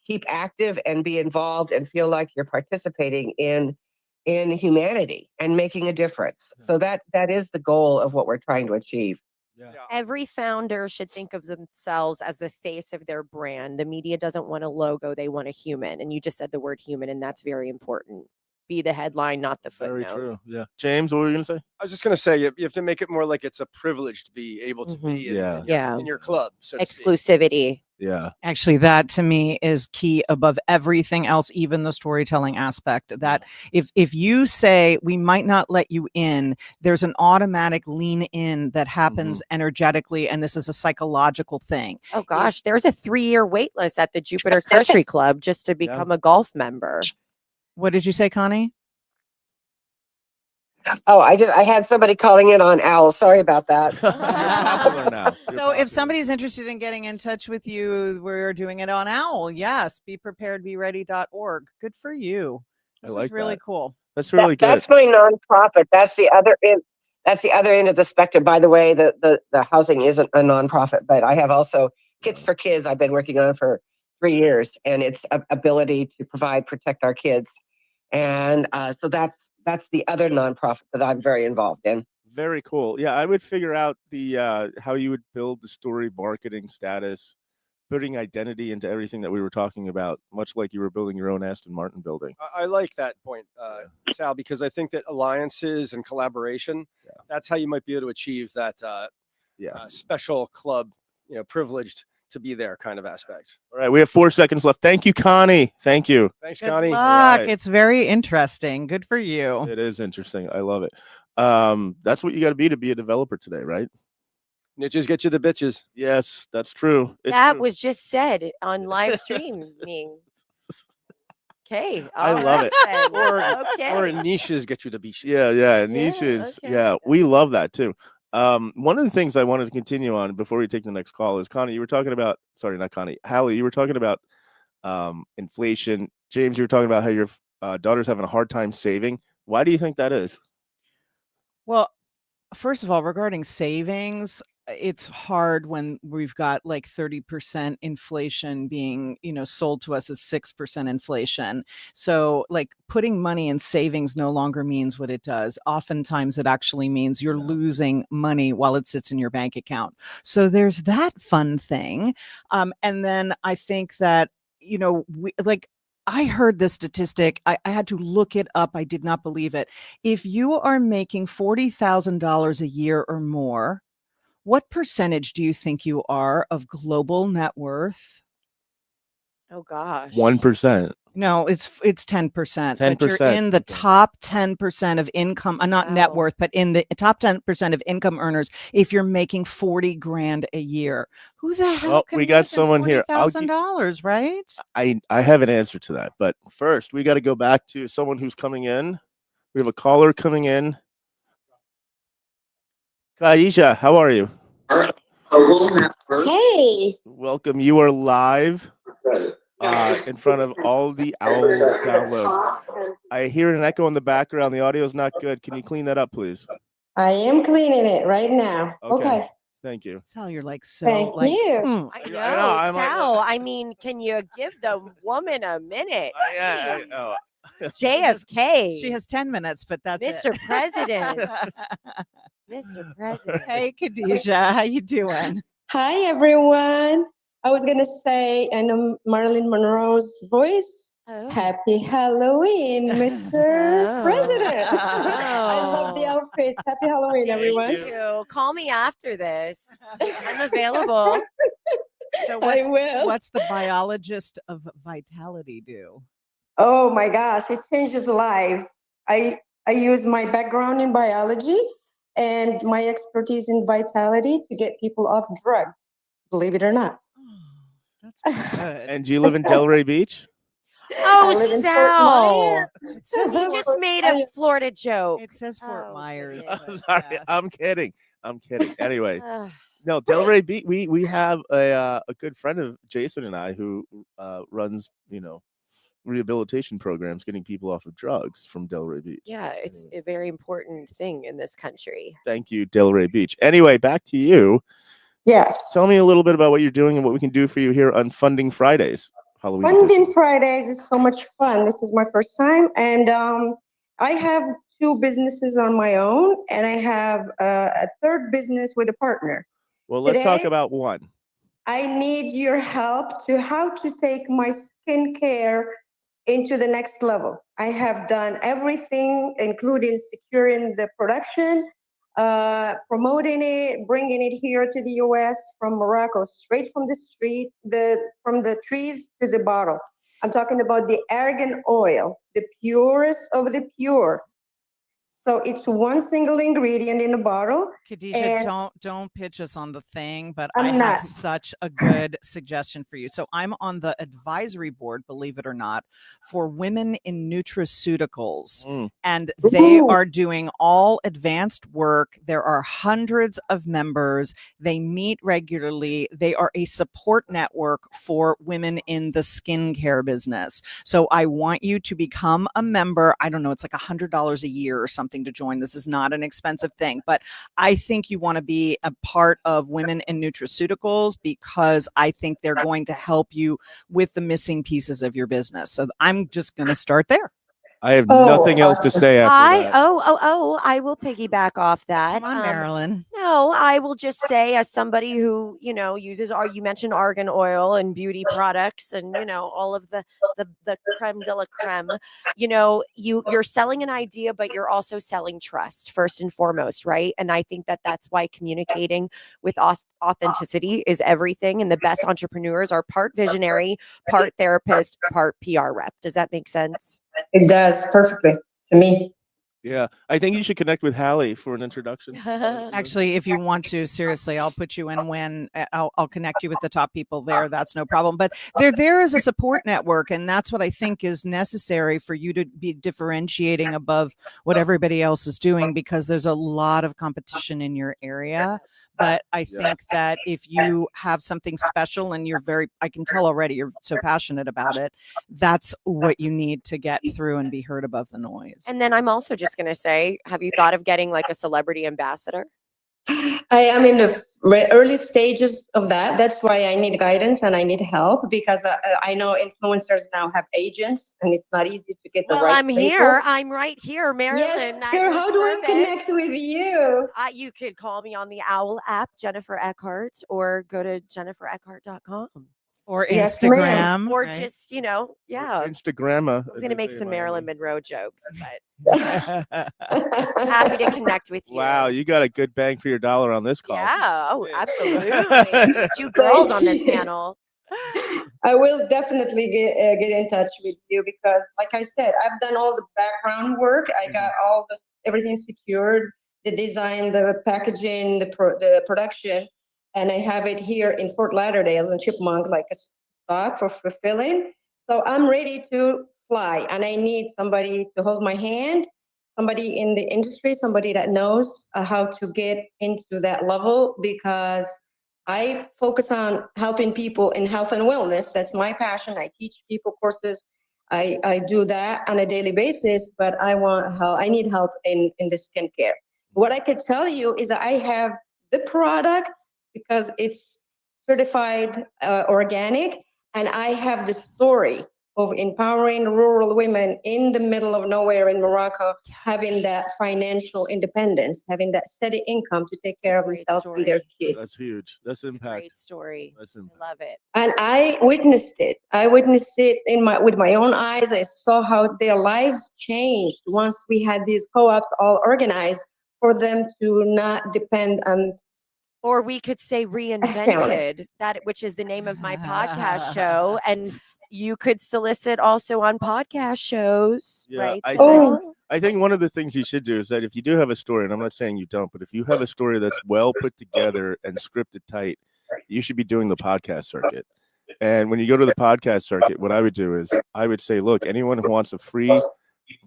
keep active and be involved and feel like you're participating in humanity and making a difference. So that is the goal of what we're trying to achieve. Yeah. Every founder should think of themselves as the face of their brand. The media doesn't want a logo, they want a human. And you just said the word human, and that's very important. Be the headline, not the footnote. Very true. Yeah. James, what were you going to say? I was just going to say, you have to make it more like it's a privilege to be able to be in your club. So to speak. Exclusivity. Yeah. Actually, that to me is key above everything else, even the storytelling aspect. That if you say we might not let you in, there's an automatic lean in that happens energetically, and this is a psychological thing. Oh gosh, there's a 3-year wait list at the Jupiter Country Club just to become a golf member. What did you say, Connie? Oh, I had somebody calling in on Owwll. Sorry about that. You're popular now. So if somebody's interested in getting in touch with you, we're doing it on Owwll. Yes. BePreparedBeReady.org. Good for you. This is really cool. That's really good. That's my nonprofit. That's the other end. That's the other end of the spectrum. By the way, the housing isn't a nonprofit, but I have also Kids for Kids I've been working on for 3 years, and it's ability to protect our kids And so that's the other nonprofit that I'm very involved in. Very cool. Yeah, I would figure out the how you would build the story, marketing status, putting identity into everything that we were talking about, much like you were building your own Aston Martin building. I like that point, Sal, because I think that alliances and collaboration, that's how you might be able to achieve that special club, privileged to be there kind of aspect. All right, we have 4 seconds left. Thank you, Connie. Thank you. Thanks, Good Connie. luck. Right. It's very interesting. Good for you. It is interesting. I love it. That's what you got to be a developer today, right? Niches get you the bitches. Yes, that's true. It's That true. was just said on live streaming. Okay. I love it. Or niches get you the bitches. Yeah, niches. okay. Yeah, we love that too. One of the things I wanted to continue on before we take the next call is Connie, you were talking about, sorry, not Connie, Halle, you were talking about inflation. James, you were talking about how your daughter's having a hard time saving. Why do you think that is? Well, first of all, regarding savings, it's hard when we've got like 30% inflation being, sold to us as 6% inflation. So like putting money in savings no longer means what it does. Oftentimes it actually means you're losing money while it sits in your bank account. So there's that fun thing. And then I think that, I heard this statistic. I had to look it up. I did not believe it. If you are making $40,000 a year or more, what percentage do you think you are of global net worth? Oh gosh. 1%. No, it's 10%. 10%. But you're in the top 10% of income, not net Wow. worth, but in the top 10% of income earners. If you're making 40 grand a year, who the hell? Well, can we got live in someone here. $40,000, right? I have an answer to that, but first we got to go back to someone who's coming in. We have a caller coming in. Kaisha, how are you? Hey. Welcome. You are live in front of all the Owwll downloads. I hear an echo in the background. The audio is not good. Can you clean that up, please? I am cleaning it right now. Okay. Thank you. Sal, you're like so Thank like you. I I know, I'm like, Sal. I mean, can you give the woman a minute? Oh, JFK. she has 10 minutes, but that's Mr. it. President. Mr. President. Hey, Khadijah, how you doing? Hi, everyone. I was going to say in Marilyn Monroe's voice, Oh. Happy Halloween, Mr. Oh. President. I love the outfit. Happy Halloween, everyone. Thank you. Call me after this. I'm available. So I will. what's the biologist of vitality do? Oh my gosh, it changes lives. I use my background in biology and my expertise in vitality to get people off drugs, believe it or not. Oh, that's good. And do you live in Delray Beach? I live Oh, in Fort Sal. Myers. He just made a Florida joke. It says Fort Oh, Myers. goodness. I'm but sorry. yes. I'm kidding. Anyway, Ugh. no, Delray Beach. We have a good friend of Jason and I who runs rehabilitation programs, getting people off of drugs from Delray Beach. Yeah, it's a very important thing in this country. Thank you, Delray Beach. Anyway, back to you. Yes. Tell me a little bit about what you're doing and what we can do for you here on Funding Fridays. Halloween Funding edition. Fridays is so much fun. This is my first time, and I have 2 businesses on my own, and I have a third business with a partner. Well, let's talk Today- about one. I need your help to how to take my skincare into the next level. I have done everything, including securing the production, promoting it, bringing it here to the US from Morocco, straight from the street, from the trees to the bottle. I'm talking about the argan oil, the purest of the pure. So it's one single ingredient in a bottle. Khadijah, and- don't pitch us on the thing, but I'm I have not. such a good suggestion for you. So I'm on the advisory board, believe it or not, for women in nutraceuticals. Mm. And they Ooh. are doing all advanced work. There are hundreds of members. They meet regularly. They are a support network for women in the skincare business. So I want you to become a member. I don't know, it's like $100 a year or something to join. This is not an expensive thing, but I think you want to be a part of Women in Nutraceuticals because I think they're going to help you with the missing pieces of your business. So I'm just going to start there. I have Oh, nothing else to awesome. say after that. I will piggyback off that. Come on, Marilyn. No, I will just say, as somebody who, uses you mentioned argan oil and beauty products and, all of the creme de la creme, you're selling an idea, but you're also selling trust first and foremost, right? And I think that that's why communicating with authenticity is everything. And the best entrepreneurs are part visionary, part therapist, part PR rep. Does that make sense? It does perfectly to me. Yeah, I think you should connect with Halle for an introduction. Actually, if you want to, seriously, I'll put you in when I'll connect you with the top people there. That's no problem. But they're there as a support network. And that's what I think is necessary for you to be differentiating above what everybody else is doing, because there's a lot of competition in your area. But I think that if you have something special and I can tell already you're so passionate about it, that's what you need to get through and be heard above the noise. And then I'm also just going to say, have you thought of getting like a celebrity ambassador? I am in the early stages of that. That's why I need guidance and I need help, because I know influencers now have agents and it's not easy to get the right I'm people. here. I'm right here, Marilyn. Yes, at girl, your how do I service. connect with you? You could call me on the Owwll app, Jennifer Eckhart, or go to jennifereckhart.com. Or Yes, Instagram. ma'am. Or right? just, yeah. Instagramma. I was going to make some Marilyn Monroe jokes, but happy to connect with you. Wow, you got a good bang for your dollar on this call. Yeah. Oh, Yeah. absolutely. Two girls on this you. panel. I will definitely get in touch with you, because, like I said, I've done all the background work. I got all everything secured, the design, the packaging, the production, and I have it here in Fort Lauderdale in Chipmunk, like a stock for fulfilling. So I'm ready to fly, and I need somebody to hold my hand, somebody in the industry, somebody that knows how to get into that level, because I focus on helping people in health and wellness. That's my passion. I teach people courses. I do that on a daily basis, but I want help. I need help in the skincare. What I could tell you is that I have the product because it's certified organic, and I have the story of empowering rural women in the middle of nowhere in Morocco, having that financial independence, having that steady income to take care of Great themselves and their kids. That's huge. That's impact. Great story. That's I impact. love it. And I witnessed it. I witnessed it with my own eyes. I saw how their lives changed once we had these co-ops all organized for them to not depend on. Or we could say reinvented, which is the name of my podcast show. And you could solicit also on podcast shows, Yeah, right? I think one of the things you should do is that if you do have a story, and I'm not saying you don't, but if you have a story that's well put together and scripted tight, you should be doing the podcast circuit. And when you go to the podcast circuit, what I would do is I would say, look, anyone who wants a free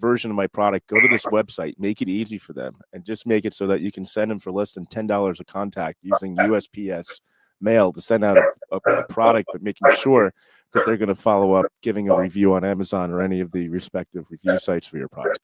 version of my product, go to this website, make it easy for them, and just make it so that you can send them for less than $10 a contact using USPS mail to send out a product, but making sure that they're going to follow up giving a review on Amazon or any of the respective review sites for your product.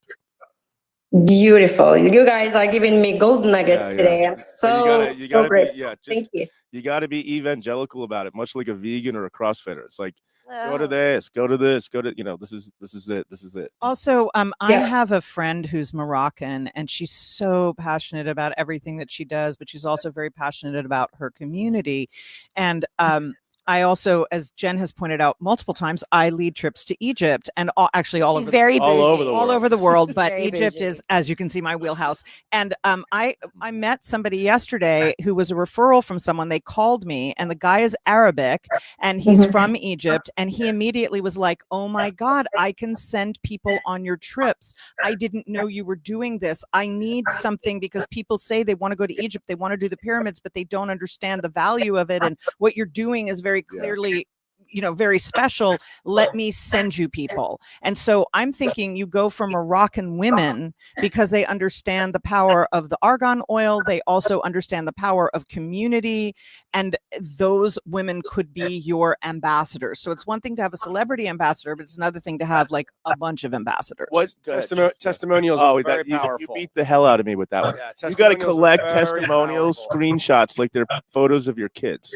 Beautiful. You guys are giving me gold nuggets today. I'm so grateful. Thank you. You got to be evangelical about it, much like a vegan or a CrossFitter. It's like, go to this, go to this, go to, this is it. Also, I have a friend who's Moroccan, and she's so passionate about everything that she does, but she's also very passionate about her community. And I also, as Jen has pointed out multiple times, I lead trips to Egypt and all over the world. But Egypt is, as you can see, my wheelhouse. And I met somebody yesterday who was a referral from someone. They called me, and the guy is Arabic, and he's from Egypt. And he immediately was like, "Oh my God, I can send people on your trips. I didn't know you were doing this. I need something, because people say they want to go to Egypt, they want to do the pyramids, but they don't understand the value of it. And what you're doing is very clearly, very special. Let me send you people." And so I'm thinking you go for Moroccan women because they understand the power of the argan oil. They also understand the power of community, and those women could be your ambassadors. So it's one thing to have a celebrity ambassador, but it's another thing to have like a bunch of ambassadors. What testimonials are very powerful. You beat the hell out of me with that one. Yeah, You got to collect testimonials, testimonials, screenshots like they're photos of your kids.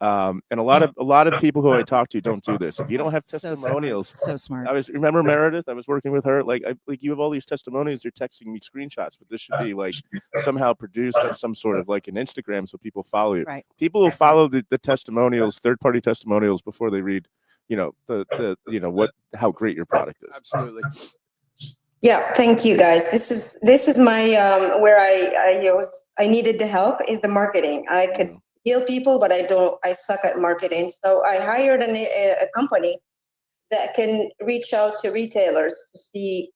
And a lot of people who I talk to don't do this. If you don't have testimonials, So smart. Remember Meredith? I was working with her. Like you have all these testimonials. You're texting me screenshots, but this should be like somehow produced on some sort of like an Instagram so people follow you. Right. People will follow the testimonials, third-party testimonials before they read, how great your product is. Absolutely. Yeah, thank you guys. This is my where I needed the help is the marketing. I could heal people, but I suck at marketing. So I hired a company that can reach out to retailers to see,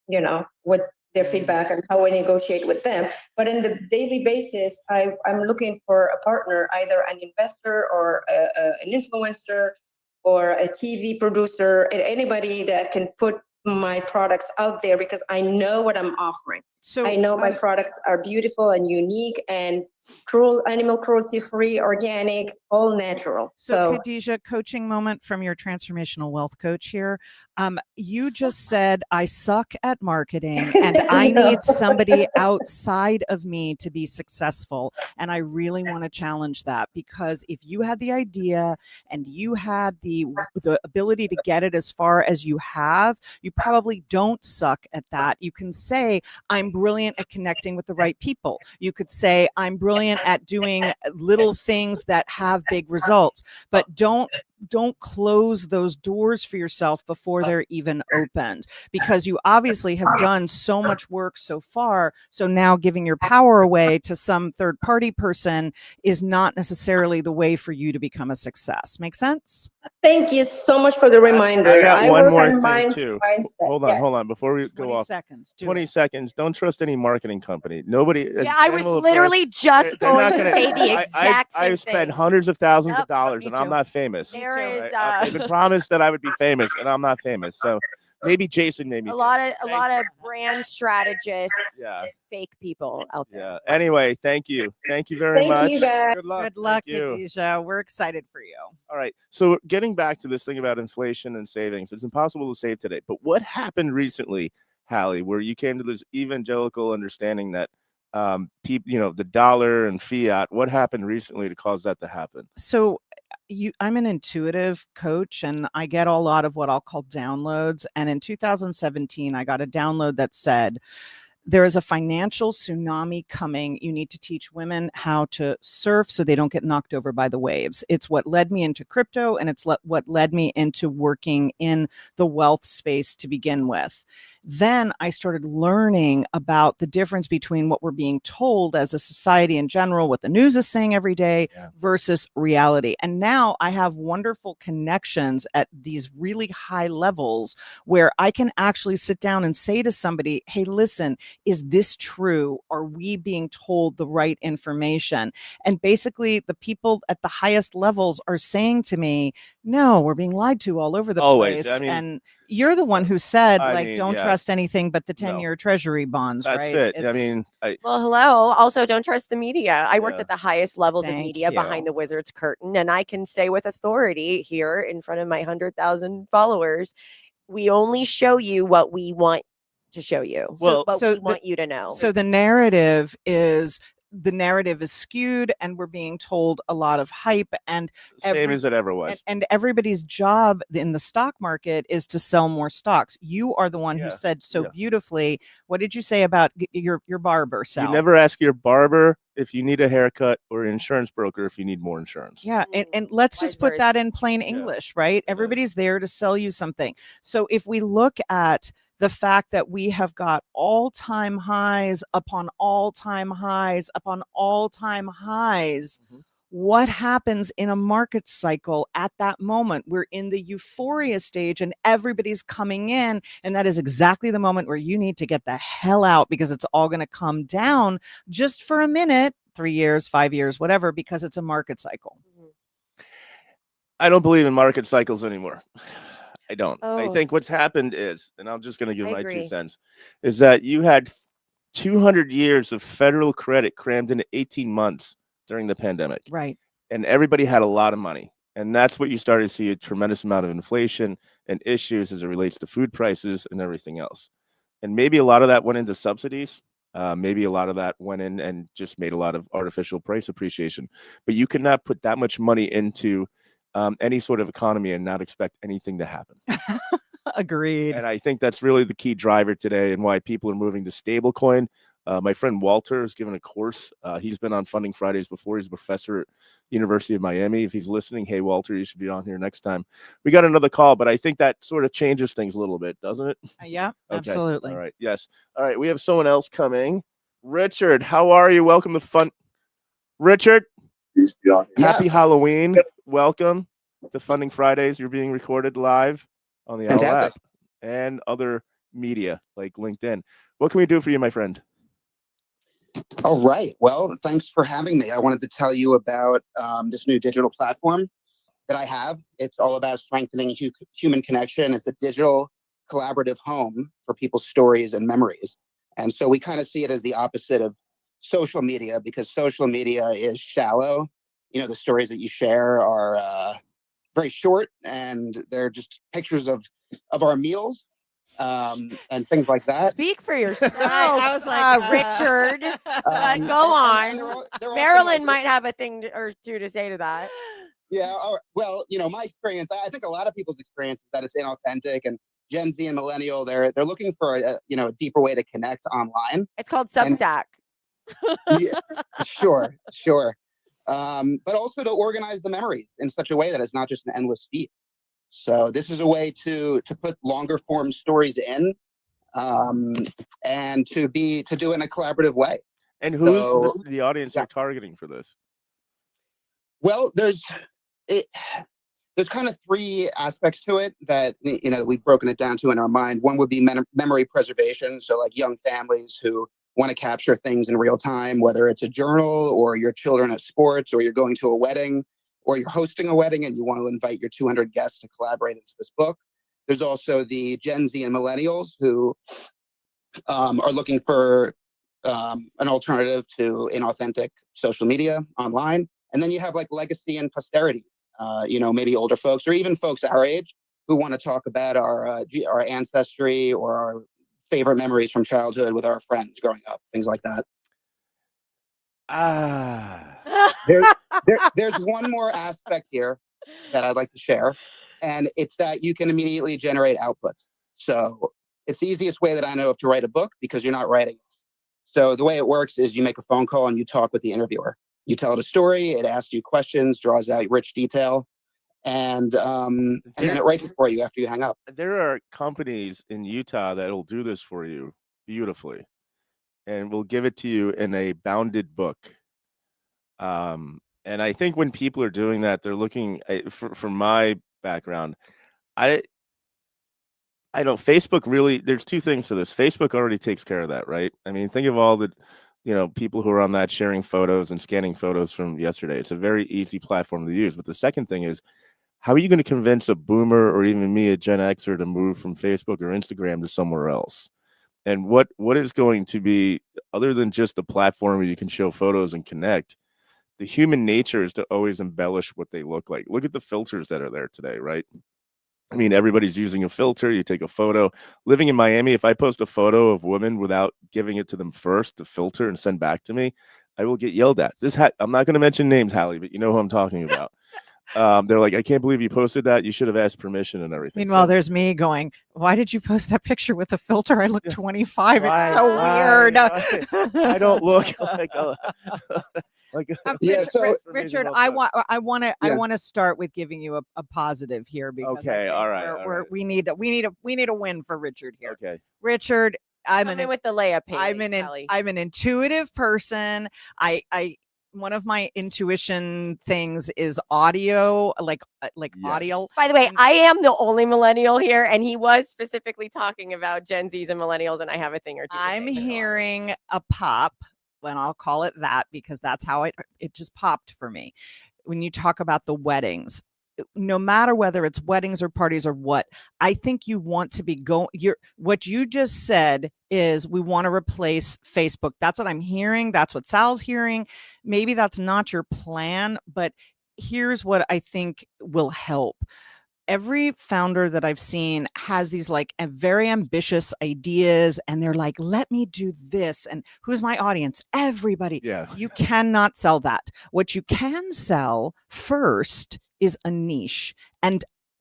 what their feedback and how I negotiate with them. But in the daily basis, I'm looking for a partner, either an investor or an influencer or a TV producer, anybody that can put my products out there because I know what I'm offering. So I know my products are beautiful and unique and animal cruelty free, organic, all natural. So Khadijah, coaching moment from your transformational wealth coach here. You just said, I suck at marketing and I need somebody outside of me to be successful. And I really want to challenge that, because if you had the idea and you had the ability to get it as far as you have, you probably don't suck at that. You can say, I'm brilliant at connecting with the right people. You could say, I'm brilliant at doing little things that have big results, but don't close those doors for yourself before they're even opened, because you obviously have done so much work so far. So now giving your power away to some third party person is not necessarily the way for you to become a success. Make sense? Thank you so much for the reminder. I got one work more on thing too. mindset. Hold on. Before we go 20 off, seconds. 20 seconds. Don't trust any marketing company. Nobody. Yeah, I was literally just they're going not to gonna- say the exact same I've spent thing. hundreds of thousands Yep, of dollars, me and I'm too. not famous. There is I've been promised that I would be famous, and I'm not famous. So maybe Jason made me a lot famous. of brand strategists, Yeah. fake people out there. Yeah. Anyway, thank you very Thank much. you guys. Good luck. Good luck, Thank you. Khadijah. We're excited for you. All right. So getting back to this thing about inflation and savings, it's impossible to save today. But what happened recently, Halle, where you came to this evangelical understanding that people, the dollar and fiat, what happened recently to cause that to happen? So I'm an intuitive coach, and I get a lot of what I'll call downloads. And in 2017, I got a download that said, there is a financial tsunami coming. You need to teach women how to surf so they don't get knocked over by the waves. It's what led me into crypto, and it's what led me into working in the wealth space to begin with. Then I started learning about the difference between what we're being told as a society in general, what the news is saying every day, versus reality. And now I have wonderful connections at these really high levels where I can actually sit down and say to somebody, hey, listen, is this true? Are we being told the right information? And basically the people at the highest levels are saying to me, no, we're being lied to all over the Always. place. I mean, and you're the one who said, don't yeah. trust anything but the 10-year treasury bonds, That's right? it. I mean, Well, hello. Also, don't trust the media. I worked Yeah. at the highest levels of Thank media you. behind the wizard's curtain, and I can say with authority here in front of my 100,000 followers, we only show you what we want to show you. Well, what so we want you to know. So the narrative is skewed, and we're being told a lot of hype, and same as it ever was. and everybody's job in the stock market is to sell more stocks. You are the one who said so beautifully. What did you say about your barber, Sal? You never ask your barber if you need a haircut or an insurance broker if you need more insurance. Yeah. And let's just put that in plain English, right? Yeah. Everybody's there to sell you something. So if we look at the fact that we have got all-time highs upon all-time highs upon all-time highs, what happens in a market cycle at that moment? We're in the euphoria stage and everybody's coming in. And that is exactly the moment where you need to get the hell out, because it's all going to come down just for a minute, 3 years, 5 years, whatever, because it's a market cycle. I don't believe in market cycles anymore. I don't. I Oh. think what's happened is, and I'm just going to give I my agree. 2 cents, is that you had 200 years of federal credit crammed into 18 months during the pandemic. Right. And everybody had a lot of money. And that's what you started to see, a tremendous amount of inflation and issues as it relates to food prices and everything else. And maybe a lot of that went into subsidies. Maybe a lot of that went in and just made a lot of artificial price appreciation. But you cannot put that much money into any sort of economy and not expect anything to happen. Agreed. And I think that's really the key driver today and why people are moving to stablecoin. My friend Walter has given a course. He's been on Funding Fridays before. He's a professor at University of Miami. If he's listening, hey, Walter, you should be on here next time. We got another call, but I think that sort of changes things a little bit, doesn't it? Yeah, Okay. absolutely. All right. Yes. All right. We have someone else coming. Richard, how are you? Welcome to Fun. Richard, happy Halloween. Welcome to Funding Fridays. You're being recorded live on the Owwll App and other media like LinkedIn. What can we do for you, my friend? All right. Well, thanks for having me. I wanted to tell you about this new digital platform that I have. It's all about strengthening human connection. It's a digital collaborative home for people's stories and memories. And so we kind of see it as the opposite of social media, because social media is shallow. You know, the stories that you share are very short, and they're just pictures of our meals. And things like that. Speak for yourself. I was like, Richard. Go on. Marilyn might have a thing or two to say to that. Yeah. Well, you know, my experience, I think a lot of people's experience is that it's inauthentic, and Gen Z and millennial, they're looking for a deeper way to connect online. It's called Substack. Yeah, sure. But also to organize the memories in such a way that it's not just an endless feed. So this is a way to put longer form stories in, and to do it in a collaborative way. And who's the audience you're targeting for this? Well, there's kind of three aspects to it that we've broken it down to in our mind. One would be memory preservation, so like young families who want to capture things in real time, whether it's a journal or your children at sports, or you're going to a wedding, or you're hosting a wedding and you want to invite your 200 guests to collaborate into this book. There's also the Gen Z and millennials who are looking for an alternative to inauthentic social media online. And then you have like legacy and posterity, maybe older folks or even folks our age who want to talk about our ancestry or our favorite memories from childhood with our friends growing up, things like that. There's one more aspect here that I'd like to share, and it's that you can immediately generate output. So it's the easiest way that I know of to write a book, because you're not writing it. So the way it works is you make a phone call and you talk with the interviewer. You tell it a story, it asks you questions, draws out rich detail, and then it writes it for you after you hang up. There are companies in Utah that will do this for you beautifully, and will give it to you in a bounded book. And I think when people are doing that, they're looking from my background. I know Facebook really, there's two things to this. Facebook already takes care of that, right? I mean, think of all the, people who are on that sharing photos and scanning photos from yesterday. It's a very easy platform to use. But the second thing is, how are you going to convince a boomer or even me, a Gen Xer, to move from Facebook or Instagram to somewhere else? And what is going to be, other than just a platform where you can show photos and connect, the human nature is to always embellish what they look like. Look at the filters that are there today, right? I mean, everybody's using a filter. You take a photo. Living in Miami, if I post a photo of women without giving it to them first to filter and send back to me, I will get yelled at. I'm not going to mention names, Halle, but you know who I'm talking about. They're like, I can't believe you posted that. You should have asked permission and everything. Meanwhile, there's me going, why did you post that picture with a filter? I look 25. It's so weird. I don't look like a... Richard, I want to start with giving you a positive here, because okay, all right. We need a win for Richard here. Okay, Richard, I'm with the layup. I'm an intuitive person. One of my intuition things is audio, like audio. By the way, I am the only millennial here, and he was specifically talking about Gen Zs and millennials, and I have a thing or two. I'm hearing a pop, and I'll call it that because that's how it just popped for me. When you talk about the weddings, no matter whether it's weddings or parties or what, I think you want to be what you just said is we want to replace Facebook. That's what I'm hearing. That's what Sal's hearing. Maybe that's not your plan, but here's what I think will help. every founder that I've seen has these like very ambitious ideas, and they're like, let me do this. And who's my audience? Everybody. Yeah. You cannot sell that. What you can sell first is a niche.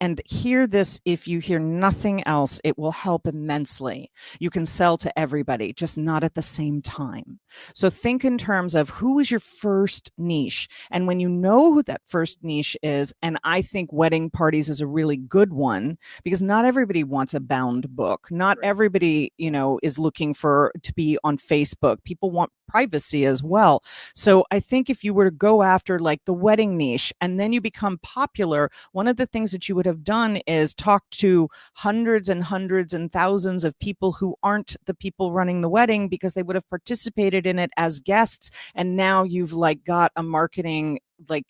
And hear this, if you hear nothing else, it will help immensely. You can sell to everybody, just not at the same time. So think in terms of who is your first niche. And when you know who that first niche is, and I think wedding parties is a really good one, because not everybody wants a bound book. Not everybody, is looking to be on Facebook. People want privacy as well. So I think if you were to go after like the wedding niche and then you become popular, one of the things that you would have done is talk to hundreds and hundreds and thousands of people who aren't the people running the wedding, because they would have participated in it as guests. And now you've like got a marketing, a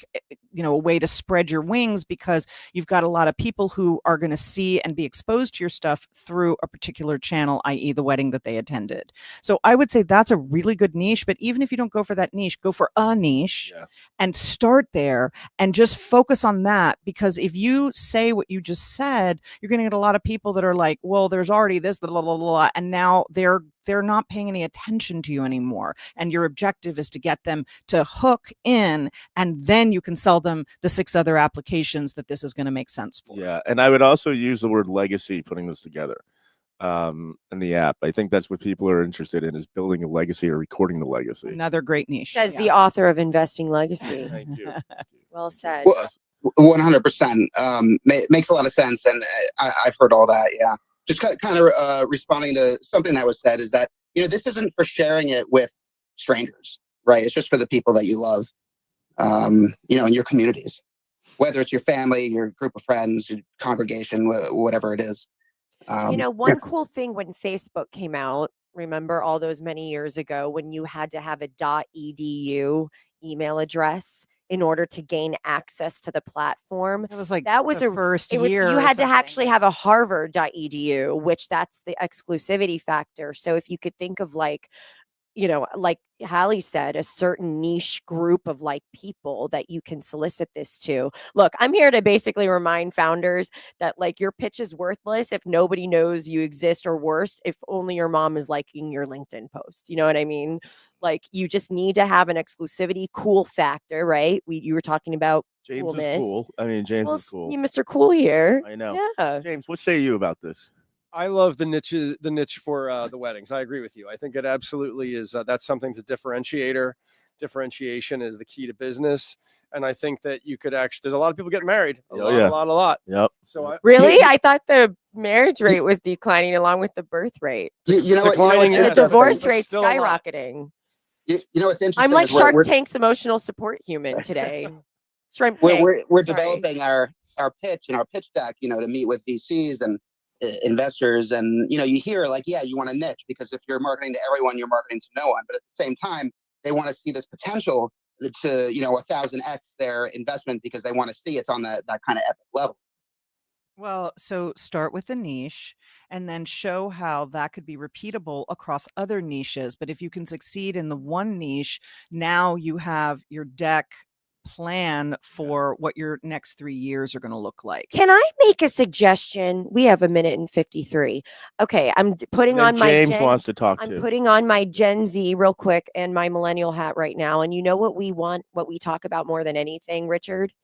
way to spread your wings, because you've got a lot of people who are going to see and be exposed to your stuff through a particular channel, i.e. the wedding that they attended. So I would say that's a really good niche. But even if you don't go for that niche, go for a niche and start there and just focus on that. Because if you say what you just said, you're going to get a lot of people that are like, well, there's already this, blah, blah, blah, blah, and now they're not paying any attention to you anymore. And your objective is to get them to hook in, and then you can sell them the 6 other applications that this is going to make sense for. Yeah. And I would also use the word legacy putting this together in the app. I think that's what people are interested in, is building a legacy or recording the legacy. Another great niche. Says the author of Investing Legacy. Thank you. Well said. Well, 100%. Makes a lot of sense. And I've heard all that. Yeah. Just kind of responding to something that was said is that, this isn't for sharing it with strangers, right? It's just for the people that you love, in your communities, whether it's your family, your group of friends, your congregation, whatever it is. One cool thing when Facebook came out, remember all those many years ago when you had to have a .edu email address in order to gain access to the platform. It was like that was the first year. You had to actually have a Harvard.edu, which that's the exclusivity factor. So if you could think of like Halle said, a certain niche group of like people that you can solicit this to. Look, I'm here to basically remind founders that like your pitch is worthless if nobody knows you exist, or worse, if only your mom is liking your LinkedIn post. You know what I mean? Like you just need to have an exclusivity cool factor, right? You were talking about James coolness. is cool. I mean, James is cool. Mr. Cool here. I know. Yeah. James, what say you about this? I love the niche for the weddings. I agree with you. I think it absolutely is. That's something to differentiator. Differentiation is the key to business. And I think that you could there's a lot of people getting married. A lot. Yep. So really? I thought the marriage rate was declining along with the birth rate. Declining, and the divorce rate still skyrocketing. It's interesting. I'm like Shark Tank's emotional support human today. Shrimp Tank. We're developing our pitch and our pitch deck, to meet with VCs and investors, and you hear like, you want a niche, because if you're marketing to everyone, you're marketing to no one. But at the same time, they want to see this potential to 1,000x their investment, because they want to see it's on that kind of epic level. Well, so start with a niche and then show how that could be repeatable across other niches. But if you can succeed in the one niche, now you have your deck plan for what your next 3 years are going to look like. Can I make a suggestion? We have 1:53. Okay, I'm putting on my James wants to talk to. I'm putting on my Gen Z real quick and my millennial hat right now. And you know what we want, what we talk about more than anything, Richard,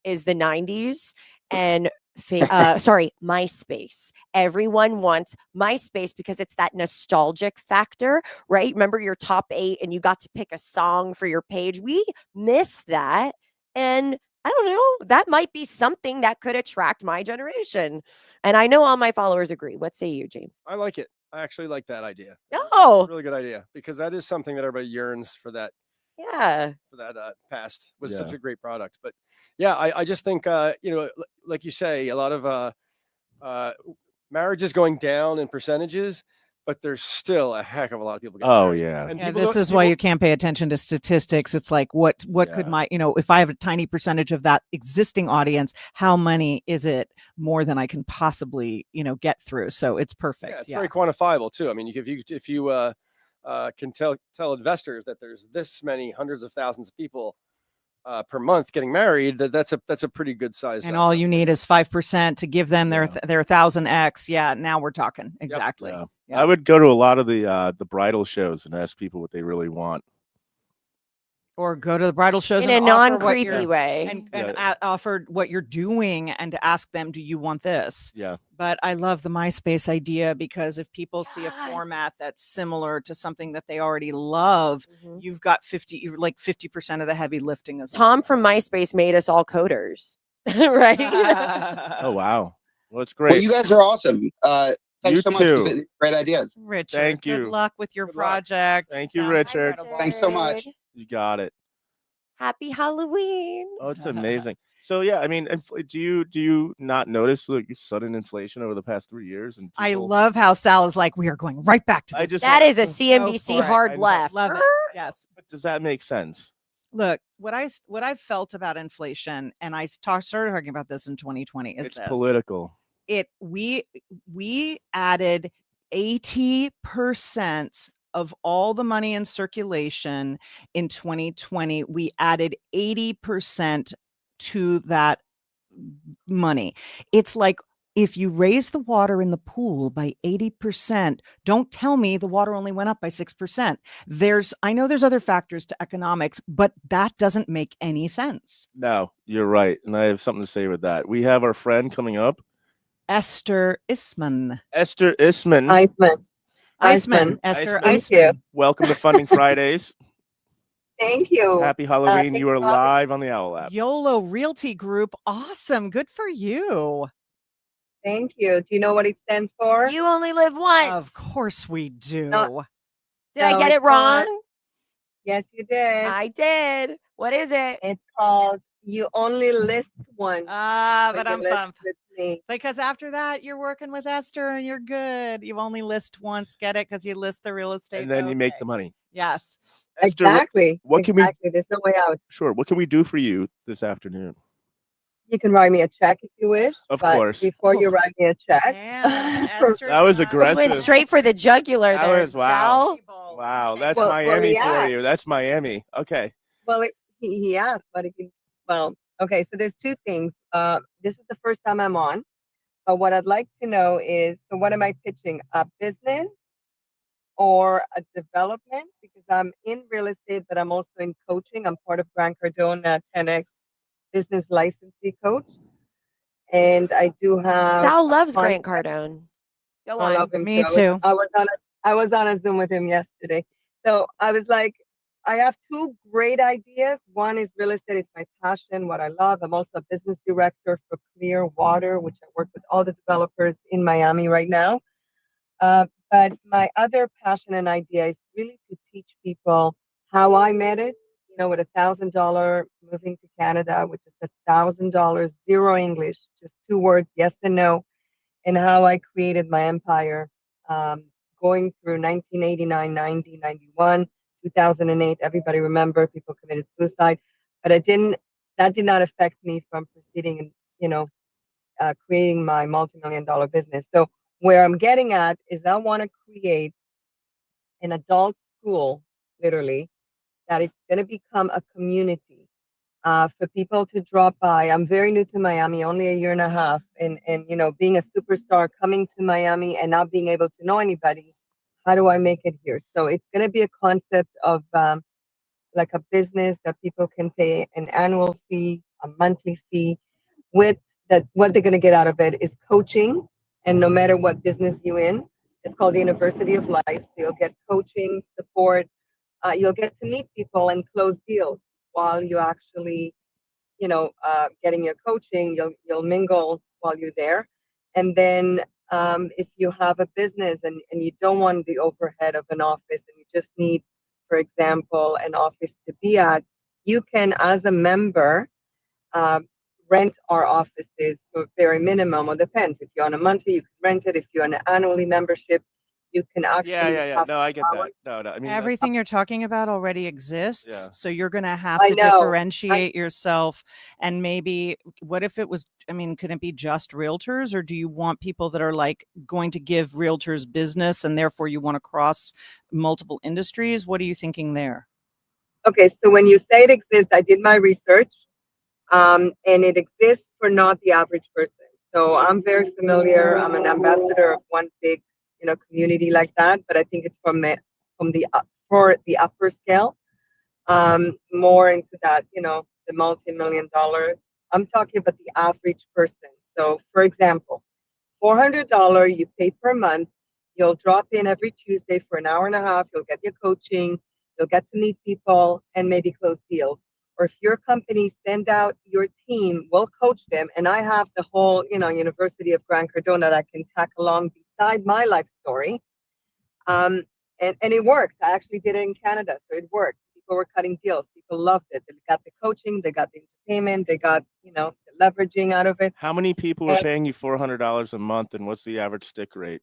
is the 90s and MySpace. Everyone wants MySpace because it's that nostalgic factor, right? Remember your top 8 and you got to pick a song for your page. We miss that. And I don't know, that might be something that could attract my generation. And I know all my followers agree. What say you, James? I like it. I actually like that idea. Oh, It's a really good idea, because that is something that everybody yearns for, that yeah. for that past was such a great product. But yeah, I just think, like you say, a lot of marriage is going down in percentages, but there's still a heck of a lot of people getting married. Yeah. And Yeah, this is why you can't pay attention to statistics. It's like, what could my, if I have a tiny percentage of that existing audience, how many is it more than I can possibly, get through? So it's perfect. Yeah, it's very quantifiable too. I mean, if you can tell investors that there's this many hundreds of thousands of people per month getting married, that's a pretty good size. And all you need is 5% to give them their 1,000x. Yeah, now we're talking. Exactly. Yeah. Yeah. I would go to a lot of the bridal shows and ask people what they really want. Or go to the bridal shows In and a offer what non-creepy you're- way. and offer what you're doing and to ask them, do you want this? Yeah. But I love the MySpace idea, because if people see a Yes. format that's similar to something that they already love, you've got 50% of the heavy lifting as Tom from MySpace made us all coders, right? Oh, wow. Well, it's Well, great. you guys are awesome. Thanks You so much. too. These are great ideas. Richard, Thank good you. luck with your Good luck. project. Thank you, Sounds Richard. incredible. Thanks so much. You got it. Happy Halloween. Oh, it's amazing. So yeah, I mean, do you not notice like sudden inflation over the past 3 years? And I people- love how Sal is like, we are going right back to I this. just That is a Go CNBC for it. hard I know. left. Love it. Yes. But does that make sense? Look, what I felt about inflation, and I started talking about this in 2020, is It's this. political. We added 80% of all the money in circulation in 2020. We added 80% to that money. It's like, if you raise the water in the pool by 80%, don't tell me the water only went up by 6%. I know there's other factors to economics, but that doesn't make any sense. No, you're right, and I have something to say with that. We have our friend coming up, Esther Isman. Esther Isman. Iceman. Esther Iceman. Iceman. Welcome to Funding Fridays. Thank you. Happy Halloween. thank You are you for having live on the Owwll App. YOLO Realty Group. Awesome. Good for you. Thank you. Do you know what it stands for? You only live once. Of course we do. Did I No, get it it's not. wrong? Yes, you did. I did. What is it? It's called You Only List Once. But you I'm list pumped. with me. Because after that, you're working with Esther and you're good. You only list once. Get it? Because you list the real estate. And then you make Okay. the money. Yes. Esther, Exactly. what can we- exactly. There's no way out. Sure. What can we do for you this afternoon? You can write me a check if you wish. Of but course. Before you write me a check, Damn, Esther, That was you aggressive. Went straight for the jugular That there. was- wow. Sal. Wow, that's Well, Miami he for asked. you. That's Miami. Okay. well, he asked, but if you, well, okay. So there's two things. This is the first time I'm on, but what I'd like to know is, so what am I pitching? A business or a development? Because I'm in real estate, but I'm also in coaching. I'm part of Grant Cardone 10X Business Licensee Coach. And I do have Sal a loves concept. Grant Cardone. Go I on. love him Me too. too. I was on a Zoom with him yesterday. So I was like, I have two great ideas. One is real estate. It's my passion, what I love. I'm also a business director for Clear Water, which I work with all the developers in Miami right now. But my other passion and idea is really to teach people how I met it, you know, with $1,000 moving to Canada, which is $1,000, zero English, just 2 words, yes and no, and how I created my empire, going through 1989, 90, 91, 2008. Everybody remember people committed suicide, but that did not affect me from proceeding and, you know, creating my multi-million-dollar business. So where I'm getting at is I want to create an adult school, literally, that it's going to become a community for people to drop by. I'm very new to Miami, only a year and a half, and you know, being a superstar, coming to Miami and not being able to know anybody. How do I make it here? So it's going to be a concept of like a business that people can pay an annual fee, a monthly fee, with that. What they're going to get out of it is coaching, and no matter what business you're in, it's called the University of Life. So you'll get coaching, support. You'll get to meet people and close deals while you actually, you know, getting your coaching. You'll mingle while you're there, and then if you have a business and you don't want the overhead of an office and you just need, for example, an office to be at, you can, as a member, rent our offices for very minimum, or depends. If you're on a monthly, you can rent it. If you're on an annually membership, you can actually Yeah. have No, I get that. hours. No. I mean, Everything you're talking about already exists. Yeah. So you're going to have I to know. differentiate yourself. And maybe, what if it was, I mean, could it be just realtors, or do you want people that are like going to give realtors business and therefore you want to cross multiple industries? What are you thinking there? Okay, so when you say it exists, I did my research, and it exists for not the average person. So I'm very familiar. I'm an ambassador of one big, community like that, but I think it's for the upper scale, more into that, the multi-million dollars. I'm talking about the average person. So, for example, $400 you pay per month. You'll drop in every Tuesday for an hour and a half. You'll get your coaching. You'll get to meet people and maybe close deals. Or if your company send out your team, we'll coach them. And I have the whole, University of Grant Cardone that I can tack along beside my life story. And it worked. I actually did it in Canada, so it worked. People were cutting deals. People loved it. They got the coaching, they got the entertainment, they got, the leveraging out of it. How many people are paying you $400 a month, and what's the average stick rate?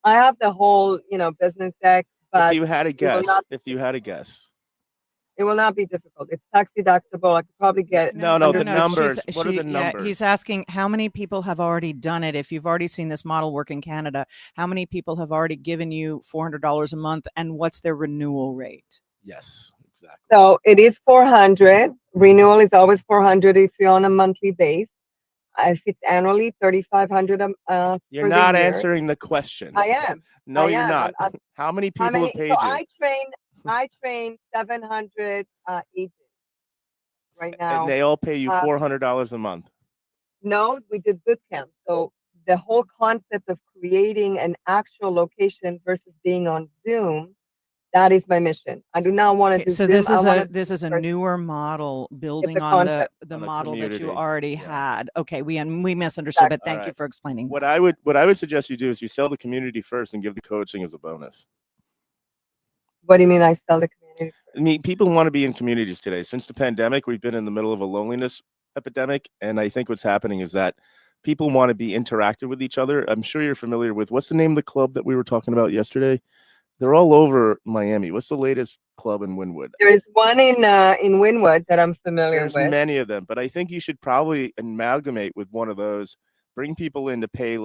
I have the whole, business deck, but if you had a guess, it will not be difficult. It's tax deductible. I could probably get No, the numbers. What are the Yeah, numbers? he's asking how many people have already done it. If you've already seen this model work in Canada, how many people have already given you $400 a month, and what's their renewal rate? Yes, exactly. So it is 400. Renewal is always 400 if you're on a monthly base. If it's annually, 3,500. You're not answering the question. I am. No, I you're am. not. How many people have paid so you? I train 700 agents right now. And they all pay you $400 a month. No, we did boot camp. So the whole concept of creating an actual location versus being on Zoom, that is my mission. I do not want to do So Zoom. this is a newer model building on the model that you already had. Okay, we misunderstood, but thank you for explaining. What I would suggest you do is you sell the community first and give the coaching as a bonus. What do you mean I sell the community? I mean, people want to be in communities today. Since the pandemic, we've been in the middle of a loneliness epidemic. And I think what's happening is that people want to be interactive with each other. I'm sure you're familiar with, what's the name of the club that we were talking about yesterday? They're all over Miami. What's the latest club in Wynwood? There is one in Wynwood that I'm familiar with. There's many of them, but I think you should probably amalgamate with one of those, bring people in to pay,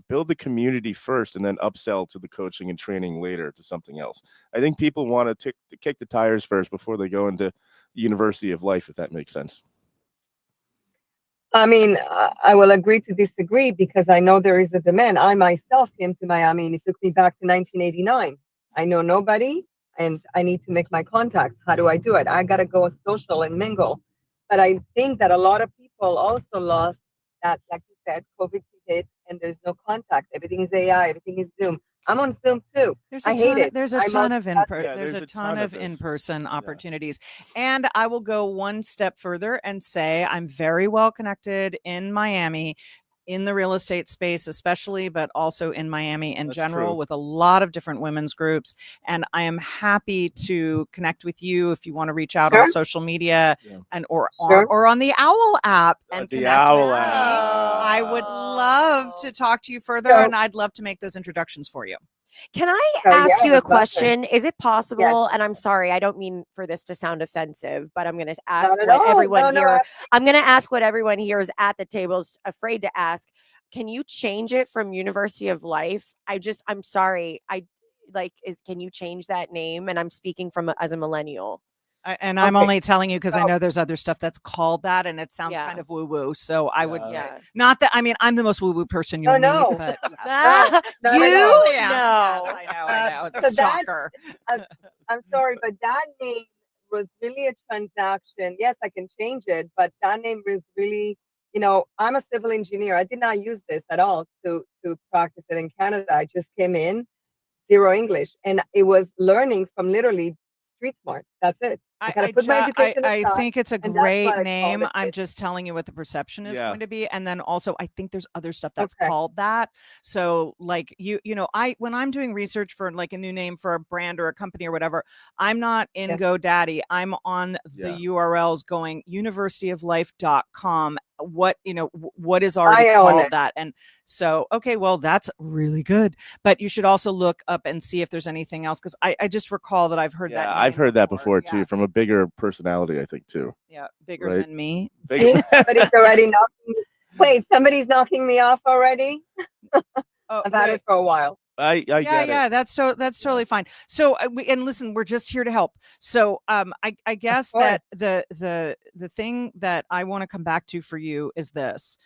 build the community first and then upsell to the coaching and training later to something else. I think people want to kick the tires first before they go into University of Life, if that makes sense. I mean, I will agree to disagree because I know there is a demand. I myself came to Miami and it took me back to 1989. I know nobody and I need to make my contacts. How do I do it? I got to go social and mingle. But I think that a lot of people also lost that, like you said, COVID hit and there's no contact. Everything is AI, everything is Zoom. I'm on Zoom too. There's I hate it. There's a ton of in-person in-person opportunities. And I will go one step further and say I'm very well connected in Miami, in the real estate space, especially, but also in Miami in general, with a lot of different women's groups. And I am happy to connect with you if you want to reach out on social media and or on the Owwll app and the connect Owwll with app. me. I would love to talk to you further, and I'd love to make those introductions for you. Can I ask you a question? Is it possible, and I'm sorry, I don't mean for this to sound offensive, but I'm going to ask what everyone here, I'm going to ask what everyone here is at the table is afraid to ask. Can you change it from University of Life? I'm sorry. Can you change that name? And I'm speaking as a millennial. I'm only telling you because I know there's other stuff that's called that, and it sounds kind of woo-woo. So I would not that. I mean, I'm the most woo-woo person you'll meet, but I know. It's a shocker. I'm sorry, but that name was really a transaction. Yes, I can change it, but that name was really, I'm a civil engineer. I did not use this at all to practice it in Canada. I just came in, zero English, and it was learning from literally street smart. That's it. I think it's a great name. I'm just telling you what the perception is going to be. And then also I think there's other stuff that's called that. So like when I'm doing research for like a new name for a brand or a company or whatever, I'm not in GoDaddy. I'm on the URLs going universityoflife.com. What is already called that. And so, okay, well, that's really good. But you should also look up and see if there's anything else. Cause I just recall that I've heard that. I've heard that before too, from a bigger personality, I think too. Yeah. Bigger than me. Somebody's already knocking. Wait, somebody's knocking me off already. I've had it for a while. I get it. That's totally fine. So and listen, we're just here to help. So I guess that the thing that I want to come back to for you is this.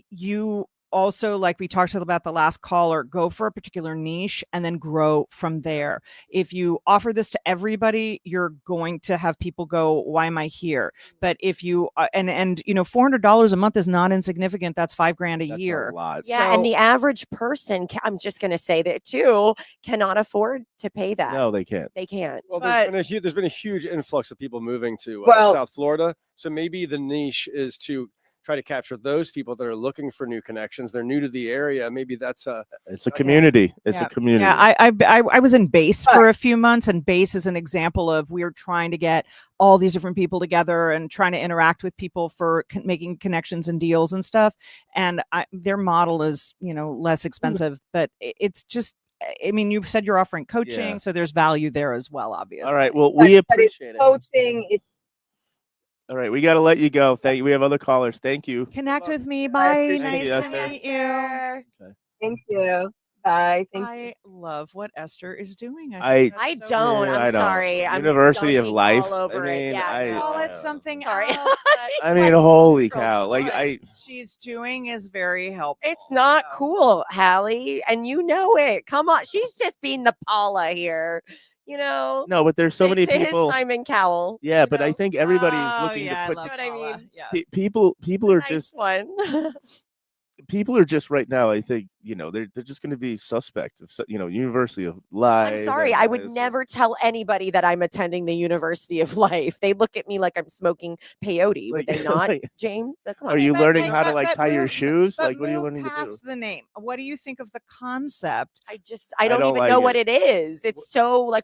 You also, like we talked about the last caller, go for a particular niche and then grow from there. If you offer this to everybody, you're going to have people go, why am I here? But if you and you know, $400 a month is not insignificant. That's $5,000 a That's year. a lot. Yeah, and the average person, I'm just going to say that too, cannot afford to pay that. No, they can't. They can't. Well, But- there's been a huge influx of people moving to Well- South Florida. So maybe the niche is to try to capture those people that are looking for new connections. They're new to the area. Maybe that's It's a community. It's Yeah. a community. Yeah, I was in base for a few months, and base is an example of we're trying to get all these different people together and trying to interact with people for making connections and deals and stuff. And their model is, you know, less expensive, but it's just, I mean, you said you're offering coaching, Yeah. so there's value there as well, obviously. All right. Well, we But it's appreciate it. coaching. It's All right, we got to let you go. Thank you. We have other callers. Thank you. Connect with me. Thank Bye. you, Nice to Esther. meet you. thank you. Bye. Thank you. I love what Esther is doing. I- think I that's so don't. great. Yeah, I'm I don't. sorry. I'm University of dunking Life. all over I it. mean, Yeah, I- Call no. it something Sorry. else. I mean, holy cow! Like what she's doing is very helpful. It's not so. cool, Hallie, and you know it. Come on, she's just being the Paula here. You know, no, but there's so Say many to his people. Simon Cowell. Yeah, you but I know? think everybody's Oh, looking yeah, to put. I love You know what I Paula. mean? Yes. People are Nice just one. people are just right now. I think they're just going to be suspect of University of Life. I'm sorry. and I would it's- never tell anybody that I'm attending the University of Life. They look at me like I'm smoking peyote. Would Like- they not, like, James? Come Are on. you But- learning but- how to but- like but tie your move- shoes? But Like, what are you move learning to do? past the name. What do you think of the concept? I don't don't even like know it. what it is. It's so like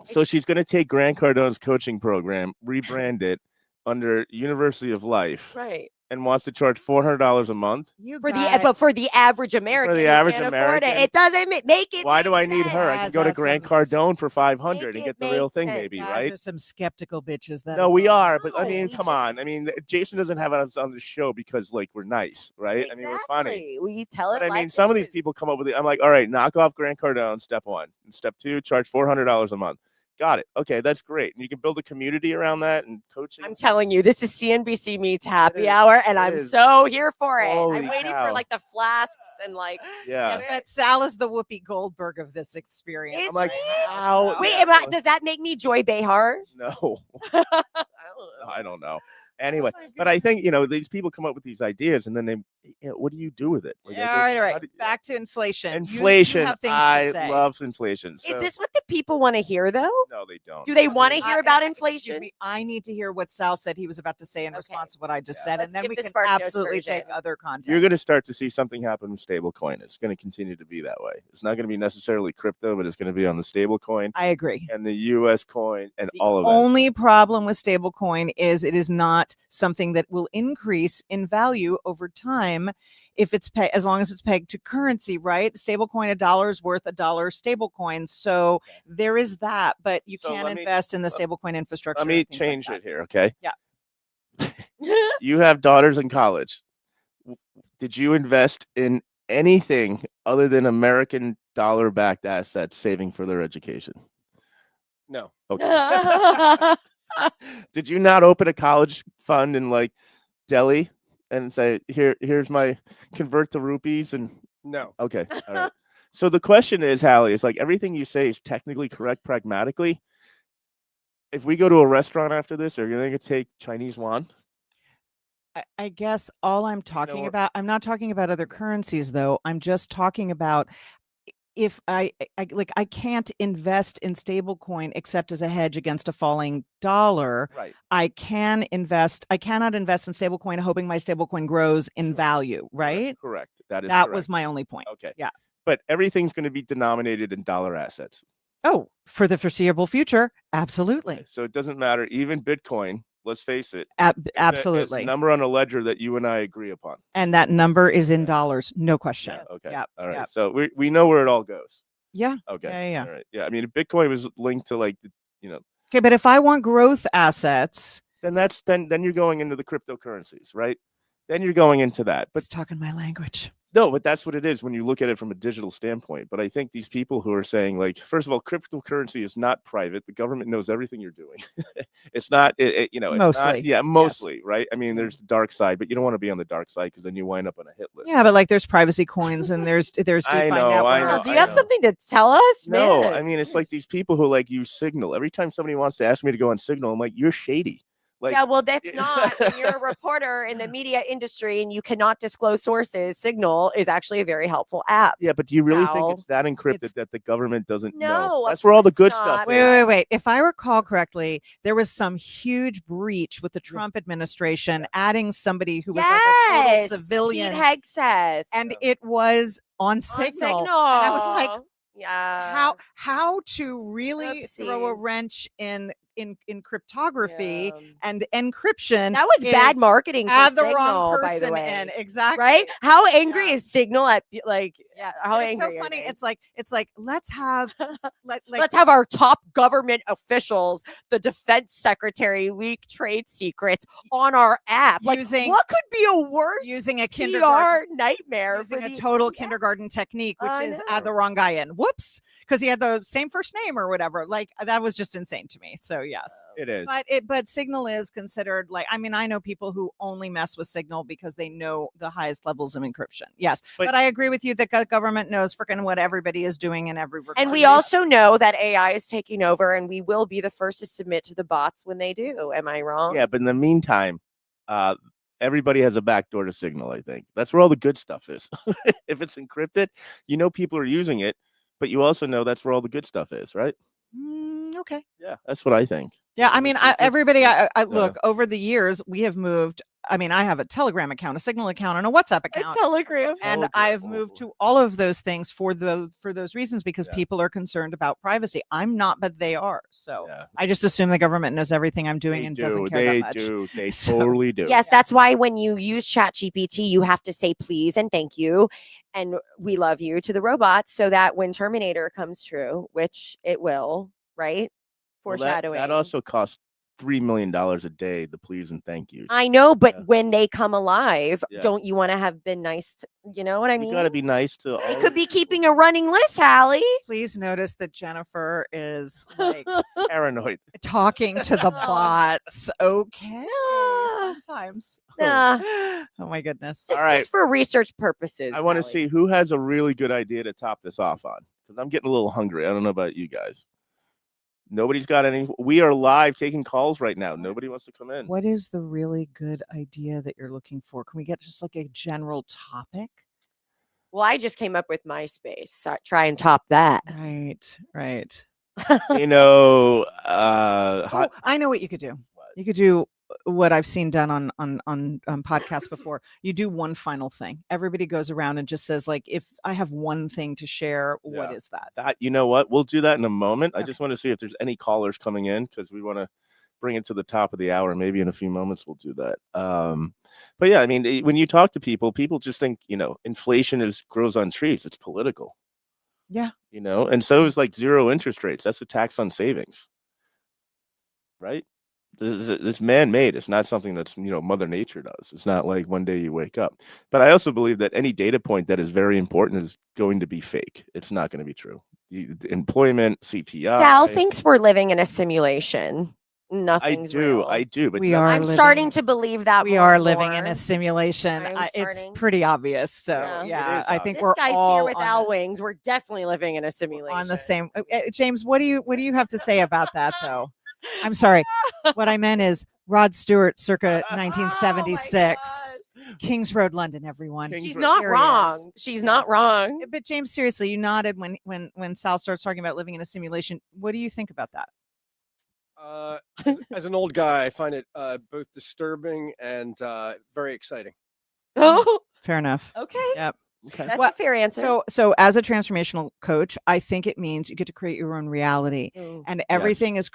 So she's going to take Grant Cardone's coaching program, rebrand it under University of Life, right. and wants to charge $400 a month. You For got but for the average American, who average can't afford American? it doesn't make it. Why do make I need her? I can sense. go to Has Grant some Cardone for $500 and Make get it the real make thing, sense. maybe, guys right? are some skeptical bitches. That No, is we all. are, but I No, mean, we come on. just- I mean, Jason doesn't have us on the show because like we're nice, right? I mean, we're funny. Exactly. We tell it. But I mean, like some it of these is. people come up with it. I'm like, all right, knock off Grant Cardone, step one. And step two, charge $400 a month. Got it. Okay, that's great. And you can build a community around that and coaching. I'm telling you, this is CNBC meets happy is. hour, and It I'm is. so here for it. Holy I'm waiting cow. for like the flasks and like. Yeah. Yes, but Sal is the Whoopi Goldberg of this experience. Is I'm like, she? how? Wait, Yeah. does that make me Joy Behar? No, I don't know. I don't know. Anyway, my but I think these people come up with these ideas, and then they, what do you do with it? Like, I Yeah, just- all right, all how right. do you- Back to inflation. You Inflation. have things to I say. love inflation. Is So, this what the people want to hear, though? no, they don't. Do they want to I- hear about excuse inflation? me, I need to hear what Sal said he was about to say in Okay. response to what I just Yeah. said, Let's and then give we the can Spark Notes absolutely take version. other content. You're going to start to see something happen with stablecoin. It's going to continue to be that way. It's not going to be necessarily crypto, but it's going to be on the stablecoin I agree. and the U.S. coin and The all of that. only problem with stablecoin is it is not something that will increase in value over time if it's as long as it's pegged to currency, right? Stablecoin, $1 is worth $1 stablecoin. So there is that, but you So can let me- invest in the stablecoin infrastructure. Let me and things like change that. it here, okay? Yeah. You have daughters in college. Did you invest in anything other than American dollar-backed assets saving for their education? no. Okay. Did you not open a college fund in like Delhi and say, here's my convert to rupees and No. okay. All right. So the question is, Hallie, it's like everything you say is technically correct pragmatically. If we go to a restaurant after this, are you going to take Chinese yuan? I guess all I'm talking what- about, I'm not talking about other currencies though. I'm just talking about if I can't invest in stablecoin except as a hedge against a falling dollar. Right. I cannot invest in stablecoin hoping my stablecoin grows in Sure. value, right? Correct. That is That correct. was my only point. Okay. Yeah. But everything's going to be denominated in dollar assets. Oh, for the foreseeable future, absolutely. Okay, so it doesn't matter. Even Bitcoin, let's face it. It's a Absolutely. number on a ledger that you and I agree upon. And that number is in Yeah. dollars, no question. Okay. Yep, All right. yep. So we know where it all goes. Yeah. Okay. Yeah. All right. Yeah. I mean, if Bitcoin was linked to like, Okay, but if I want growth assets, then you're going into the cryptocurrencies, right? Then you're going into that. But it's talking my language. No, but that's what it is when you look at it from a digital standpoint. But I think these people who are saying, like, first of all, cryptocurrency is not private. The government knows everything you're doing. It's not, it's not, Mostly. yeah, Yes. mostly, right? I mean, there's the dark side, but you don't want to be on the dark side because then you wind up on a hit list. Yeah, but like there's privacy coins and there's DeFi I know, networks. I know, Do you have something to tell us? No, Man. I mean, it's like these people who like use Signal. Every time somebody wants to ask me to go on Signal, I'm like, you're shady. Like, yeah, well, that's not. When you're a reporter in the media industry and you cannot disclose sources, Signal is actually a very helpful app. Yeah, but do you really Sal. think it's that encrypted It's- that the government doesn't know? No, That's of where all the course good stuff not. is. Wait. If I recall correctly, there was some huge breach with the Trump administration adding somebody who was like a total Yes, civilian, Pete Hegseth and it was on on Signal. And I was like, yeah, how to really throw a Oopsies. wrench in cryptography Yeah. and encryption. That was bad is marketing. For add the Signal, wrong by the person way. in. Exactly. Right? How angry Yeah. is Signal at like? Yeah. How And it's angry? so are funny. they? It's like let's have Let's have our top government officials, the defense secretary, leak trade secrets on our app. Like, Using- what could be a worse using a kindergarten PR nightmare? using for a the- total Yeah. kindergarten technique, which I is add the know. wrong guy in. Whoops, because he had the same first name or whatever. Like that was just insane to me. So yes. It is. But Signal is considered like, I mean, I know people who only mess with Signal because they know the highest levels of encryption. Yes. But I agree with you that the government knows freaking what everybody is doing in every regard. And we also know that AI is taking over, and we will be the first to submit to the bots when they do. Am I wrong? Yeah, but in the meantime, everybody has a backdoor to Signal. I think that's where all the good stuff is. If it's encrypted, you know people are using it, but you also know that's where all the good stuff is, right? Okay. Yeah, that's what I think. Yeah, I mean, It's- everybody. I uh, look over the years. We have moved. I mean, I have a Telegram account, a Signal account, and a WhatsApp A account. Telegram. And I've moved to all of those things for those reasons because people are concerned about privacy. I'm not, but they are. So Yeah. I just assume the government knows everything I'm doing They and do. doesn't care They that much. do. They So- totally do. Yes, that's why when you use ChatGPT, you have to say please and thank you and we love you to the robots so that when Terminator comes true, which it will, right? Well, Foreshadowing. that also costs $3 million a day. The please and thank yous. I know, but Yeah. when they come alive, Yeah. don't you want to have been nice to, you know what I mean? You got to be nice to. They all could of be these people. keeping a running list, Hallie. Please notice that Jennifer is like Paranoid. talking to the bots. Okay. Nah. Fun times. Nah. Oh my goodness. It's All right. just for research purposes. I want to Hallie. see who has a really good idea to top this off on because I'm getting a little hungry. I don't know about you guys. Nobody's got any. We are live taking calls right now. Nobody wants to come in. What is the really good idea that you're looking for? Can we get just like a general topic? Well, I just came up with MySpace. So try and top that. Right. You know, Oh, I know what you could do. You could do what I've seen done on podcasts before. You do one final thing. Everybody goes around and just says, like, if I have one thing to share, what Yeah. is that? that you know what? We'll do that in a moment. I Okay. just want to see if there's any callers coming in because we want to bring it to the top of the hour. Maybe in a few moments we'll do that. But yeah, I mean, when you talk to people just think, inflation grows on trees. It's political. Yeah. And so is like zero interest rates. That's a tax on savings. Right? It's man-made. It's not something that's, Mother Nature does. It's not like one day you wake up. But I also believe that any data point that is very important is going to be fake. It's not going to be true. The employment, CPI. Sal thinks we're living in a simulation. Nothing's real. I do. But We are I'm living- starting to believe that We more are and living in more. a simulation. I'm It's starting. pretty obvious. So Yeah. yeah, It is I think This we're guy's all here with on Al the- Wings. We're definitely living in a simulation. on the same. James, what do you have to say about that though? I'm sorry. What I meant is Rod Stewart, circa Oh my 1976, God. Kings Road, London. Everyone. Kings She's Road. not Here he wrong. is. She's not Yes. wrong. But James, seriously, you nodded when Sal starts talking about living in a simulation. What do you think about that? As an old guy, I find it both disturbing and very exciting. Oh, Fair enough. okay. Yep. Okay. That's Well, a fair answer. So as a transformational coach, I think it means you get to create your own reality, Ooh. and everything is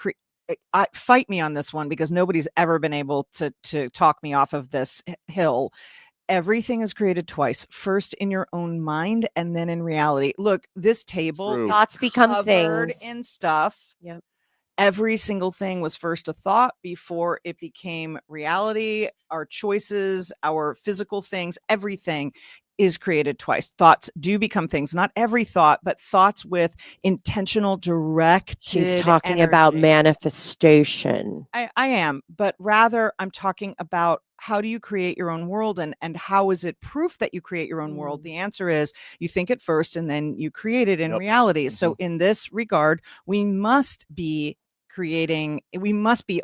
fight me on this one because nobody's ever been able to talk me off of this hill. Everything is created twice, first in your own mind and then in reality. Look, this table True. is Thoughts become covered things. in stuff. Yep. Every single thing was first a thought before it became reality. Our choices, our physical things, everything is created twice. Thoughts do become things, not every thought, but thoughts with intentional, directed She's talking about energy. manifestation. I am, but rather I'm talking about how do you create your own world, and how is it proof that you create your own world? The answer is you think it first and then you create it in reality. So in this regard, we must be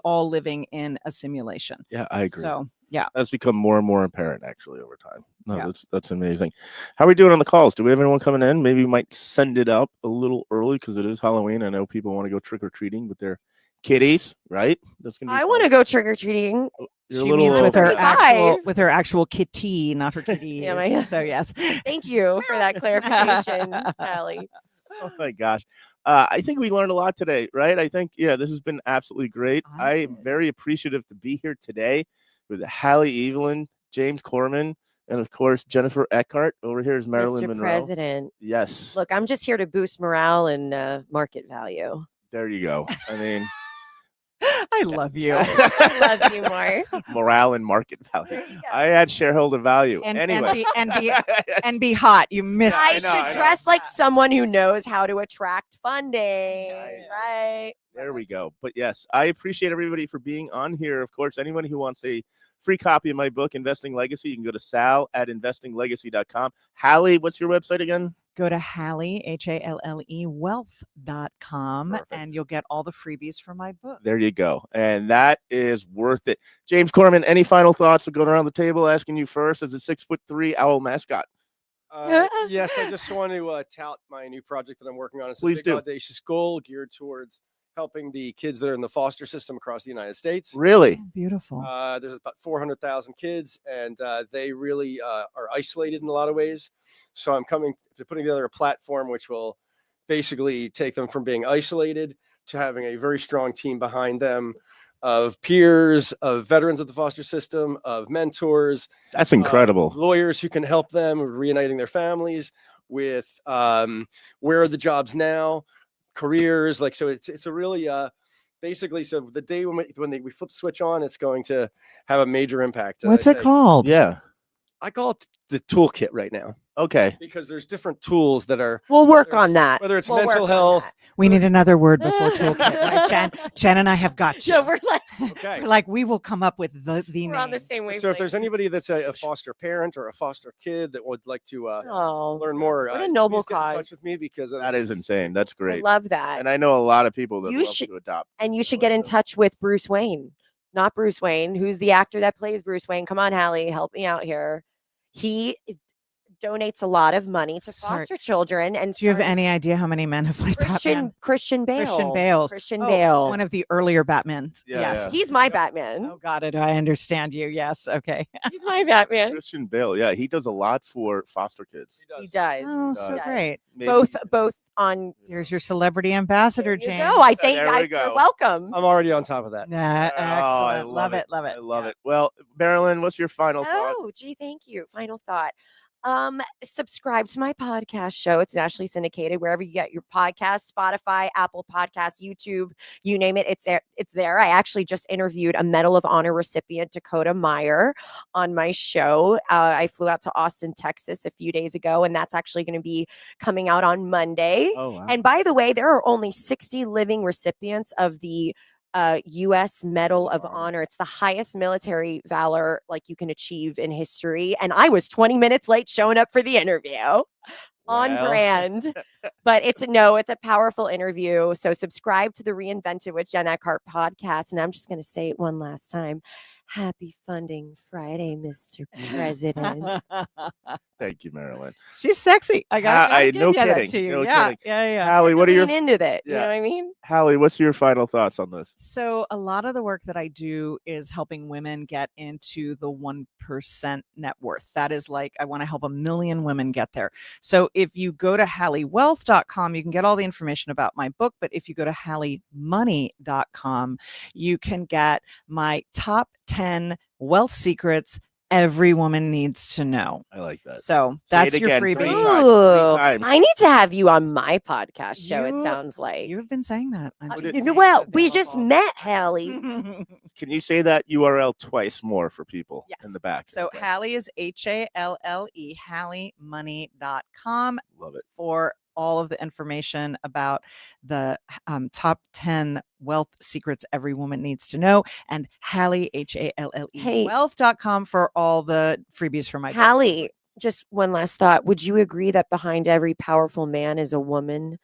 all living in a simulation. Yeah, I agree. So yeah, that's become more and more apparent actually over time. No, that's amazing. How are we doing on the calls? Do we have anyone coming in? Maybe we might send it up a little early because it is Halloween. I know people want to go trick or treating with their kiddies, right? That's gonna be I want to go trick or treating. You're she a little means with over her that. actual kitty, not her kitties. Yeah, So yes. Thank you for that clarification, Hallie. Oh my gosh. I think we learned a lot today, right? I think, this has been absolutely great. I am very appreciative to be here today with Halle Evelyn, James Korman, and of course, Jennifer Eckhart. Over here is Marilyn Mr. Monroe. President. Yes. Look, I'm just here to boost morale and market value. There you go. I mean, I love you. I love you more. Morale and market value. I had shareholder value. Anyway. And be hot. You missed. I should dress like someone who knows how to attract funding, right? There we go. But yes, I appreciate everybody for being on here. Of course, anyone who wants a free copy of my book, Investing Legacy, you can go to sal@investinglegacy.com. Halle, what's your website again? Go to Halle, Halle wealth.com, and you'll get all the freebies for my book. There you go. And that is worth it. James Korman, any final thoughts of going around the table, asking you first as a 6'3" owl mascot? Yes, I just want to tout my new project that I'm working on. It's Please a big, do. audacious goal geared towards helping the kids that are in the foster system across the United States. Really? Beautiful. There's about 400,000 kids, and they really are isolated in a lot of ways. So I'm putting together a platform which will basically take them from being isolated to having a very strong team behind them of peers, of veterans of the foster system, of mentors. That's incredible. Lawyers who can help them reuniting their families with where are the jobs now, careers. So it's a really basically, so the day when we flip the switch on, it's going to have a major impact. What's it called? Yeah. I call it the toolkit right now. Okay. Because there's different tools that are. We'll work on that. Whether it's We'll mental work on health. We need another word before toolkit, right, Jen? Jen and I have got you. So we're like, Okay. We're like, we will come up with the we're name. on the same wavelength. So if there's anybody that's a foster parent or a foster kid that would like to learn more, what a noble please get in cause. touch with me because That is insane. That's I great. love that. And I know a lot of people that You love should- to adopt. And you should get in touch with Bruce Wayne, not Bruce Wayne, who's the actor that plays Bruce Wayne. Come on, Halle, help me out here. He donates a lot of money to Sorry. foster children. And Do you have started- any idea how many men have played Batman? Christian Bale. Christian Oh, Bale. One of the earlier Batmans. Yeah, yes. yeah. He's my Batman. Oh, got it. I understand you. Yes. Okay. He's my Batman. Christian Bale. Yeah, he does a lot for foster kids. He does. Oh, He so does. great. Maybe- Both on. There's your celebrity ambassador, There you James. go. I think There we you're go. welcome. I'm already on top of that. Nah, Oh, I excellent. Love it. Love it. I love Yeah. it. Well, Marilyn, what's your final thought? Oh, gee, thank you. Final thought. Subscribe to my podcast show. It's nationally syndicated wherever you get your podcast, Spotify, Apple Podcasts, YouTube, you name it. It's there. I actually just interviewed a Medal of Honor recipient, Dakota Meyer, on my show. I flew out to Austin, Texas a few days ago, and that's actually going to be coming out on Monday. Oh, wow. And by the way, there are only 60 living recipients of the U.S. Medal of Honor. It's the highest military valor like you can achieve in history. And I was 20 minutes late showing up for the interview. On Well. brand. But it's a powerful interview. So subscribe to the Reinvented with Jen Eckhart podcast. And I'm just going to say it one last time. Happy Funding Friday, Mr. President. Thank you, Marilyn. She's sexy. I got no kidding. to you. No yeah, kidding. yeah. Halle, what are your Lean into that? You know Yeah. what I mean? Halle, what's your final thoughts on this? So a lot of the work that I do is helping women get into the 1% net worth. That is like, I want to help 1 million women get there. So if you go to HalleWealth.com, you can get all the information about my book. But if you go to HalleMoney.com, you can get my top 10 wealth secrets every woman needs to know. I like that. So Say it that's your again, freebie. 3 Ooh, times. I need to have you on my podcast show. It You- sounds like. You've been saying that. I'm Uh, just you know saying what? it's We just available. met, Hallie. Can you say that URL twice more for people in Yes. the back? So Okay. Halle is HALLE, HalleMoney.com Love it. for all of the information about the top 10 wealth secrets every woman needs to know, and Halle, HALLE, Hey. wealth.com for all the freebies for my book. Hallie, just one last thought. Would you agree that behind every powerful man is a woman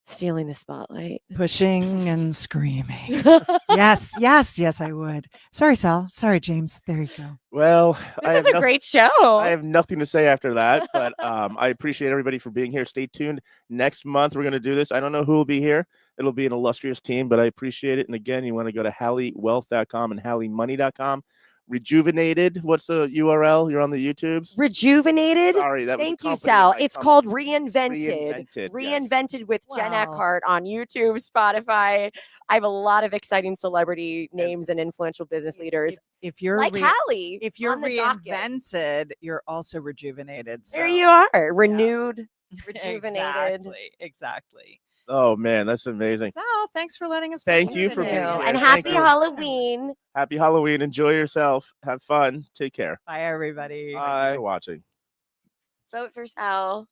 stealing the spotlight? Pushing and screaming. Yes, I would. Sorry, Sal. Sorry, James. There you go. Well, This was a great show. I have nothing to say after that, but I appreciate everybody for being here. Stay tuned. Next month, we're going to do this. I don't know who will be here. It'll be an illustrious team, but I appreciate it. And again, you want to go to HalleWealth.com and HalleMoney.com. Rejuvenated. What's the URL? You're on the YouTubes? Rejuvenated. Sorry, that was Thank a you, company, Sal. my It's company. called Reinvented. Reinvented, yes. Reinvented with Jen Wow. Eckhart on YouTube, Spotify. I have a lot of exciting celebrity names and influential business leaders If you're like Hallie. if you're on the docket. reinvented, you're also rejuvenated. There so- you are, renewed, rejuvenated. Exactly. Oh, man, that's amazing. Sal, thanks for letting us. be Thank here you for today. being here. And Thank happy you. Halloween. Happy Halloween. Enjoy yourself. Have fun. Take care. Bye, everybody. Thank you for watching. Vote for Sal.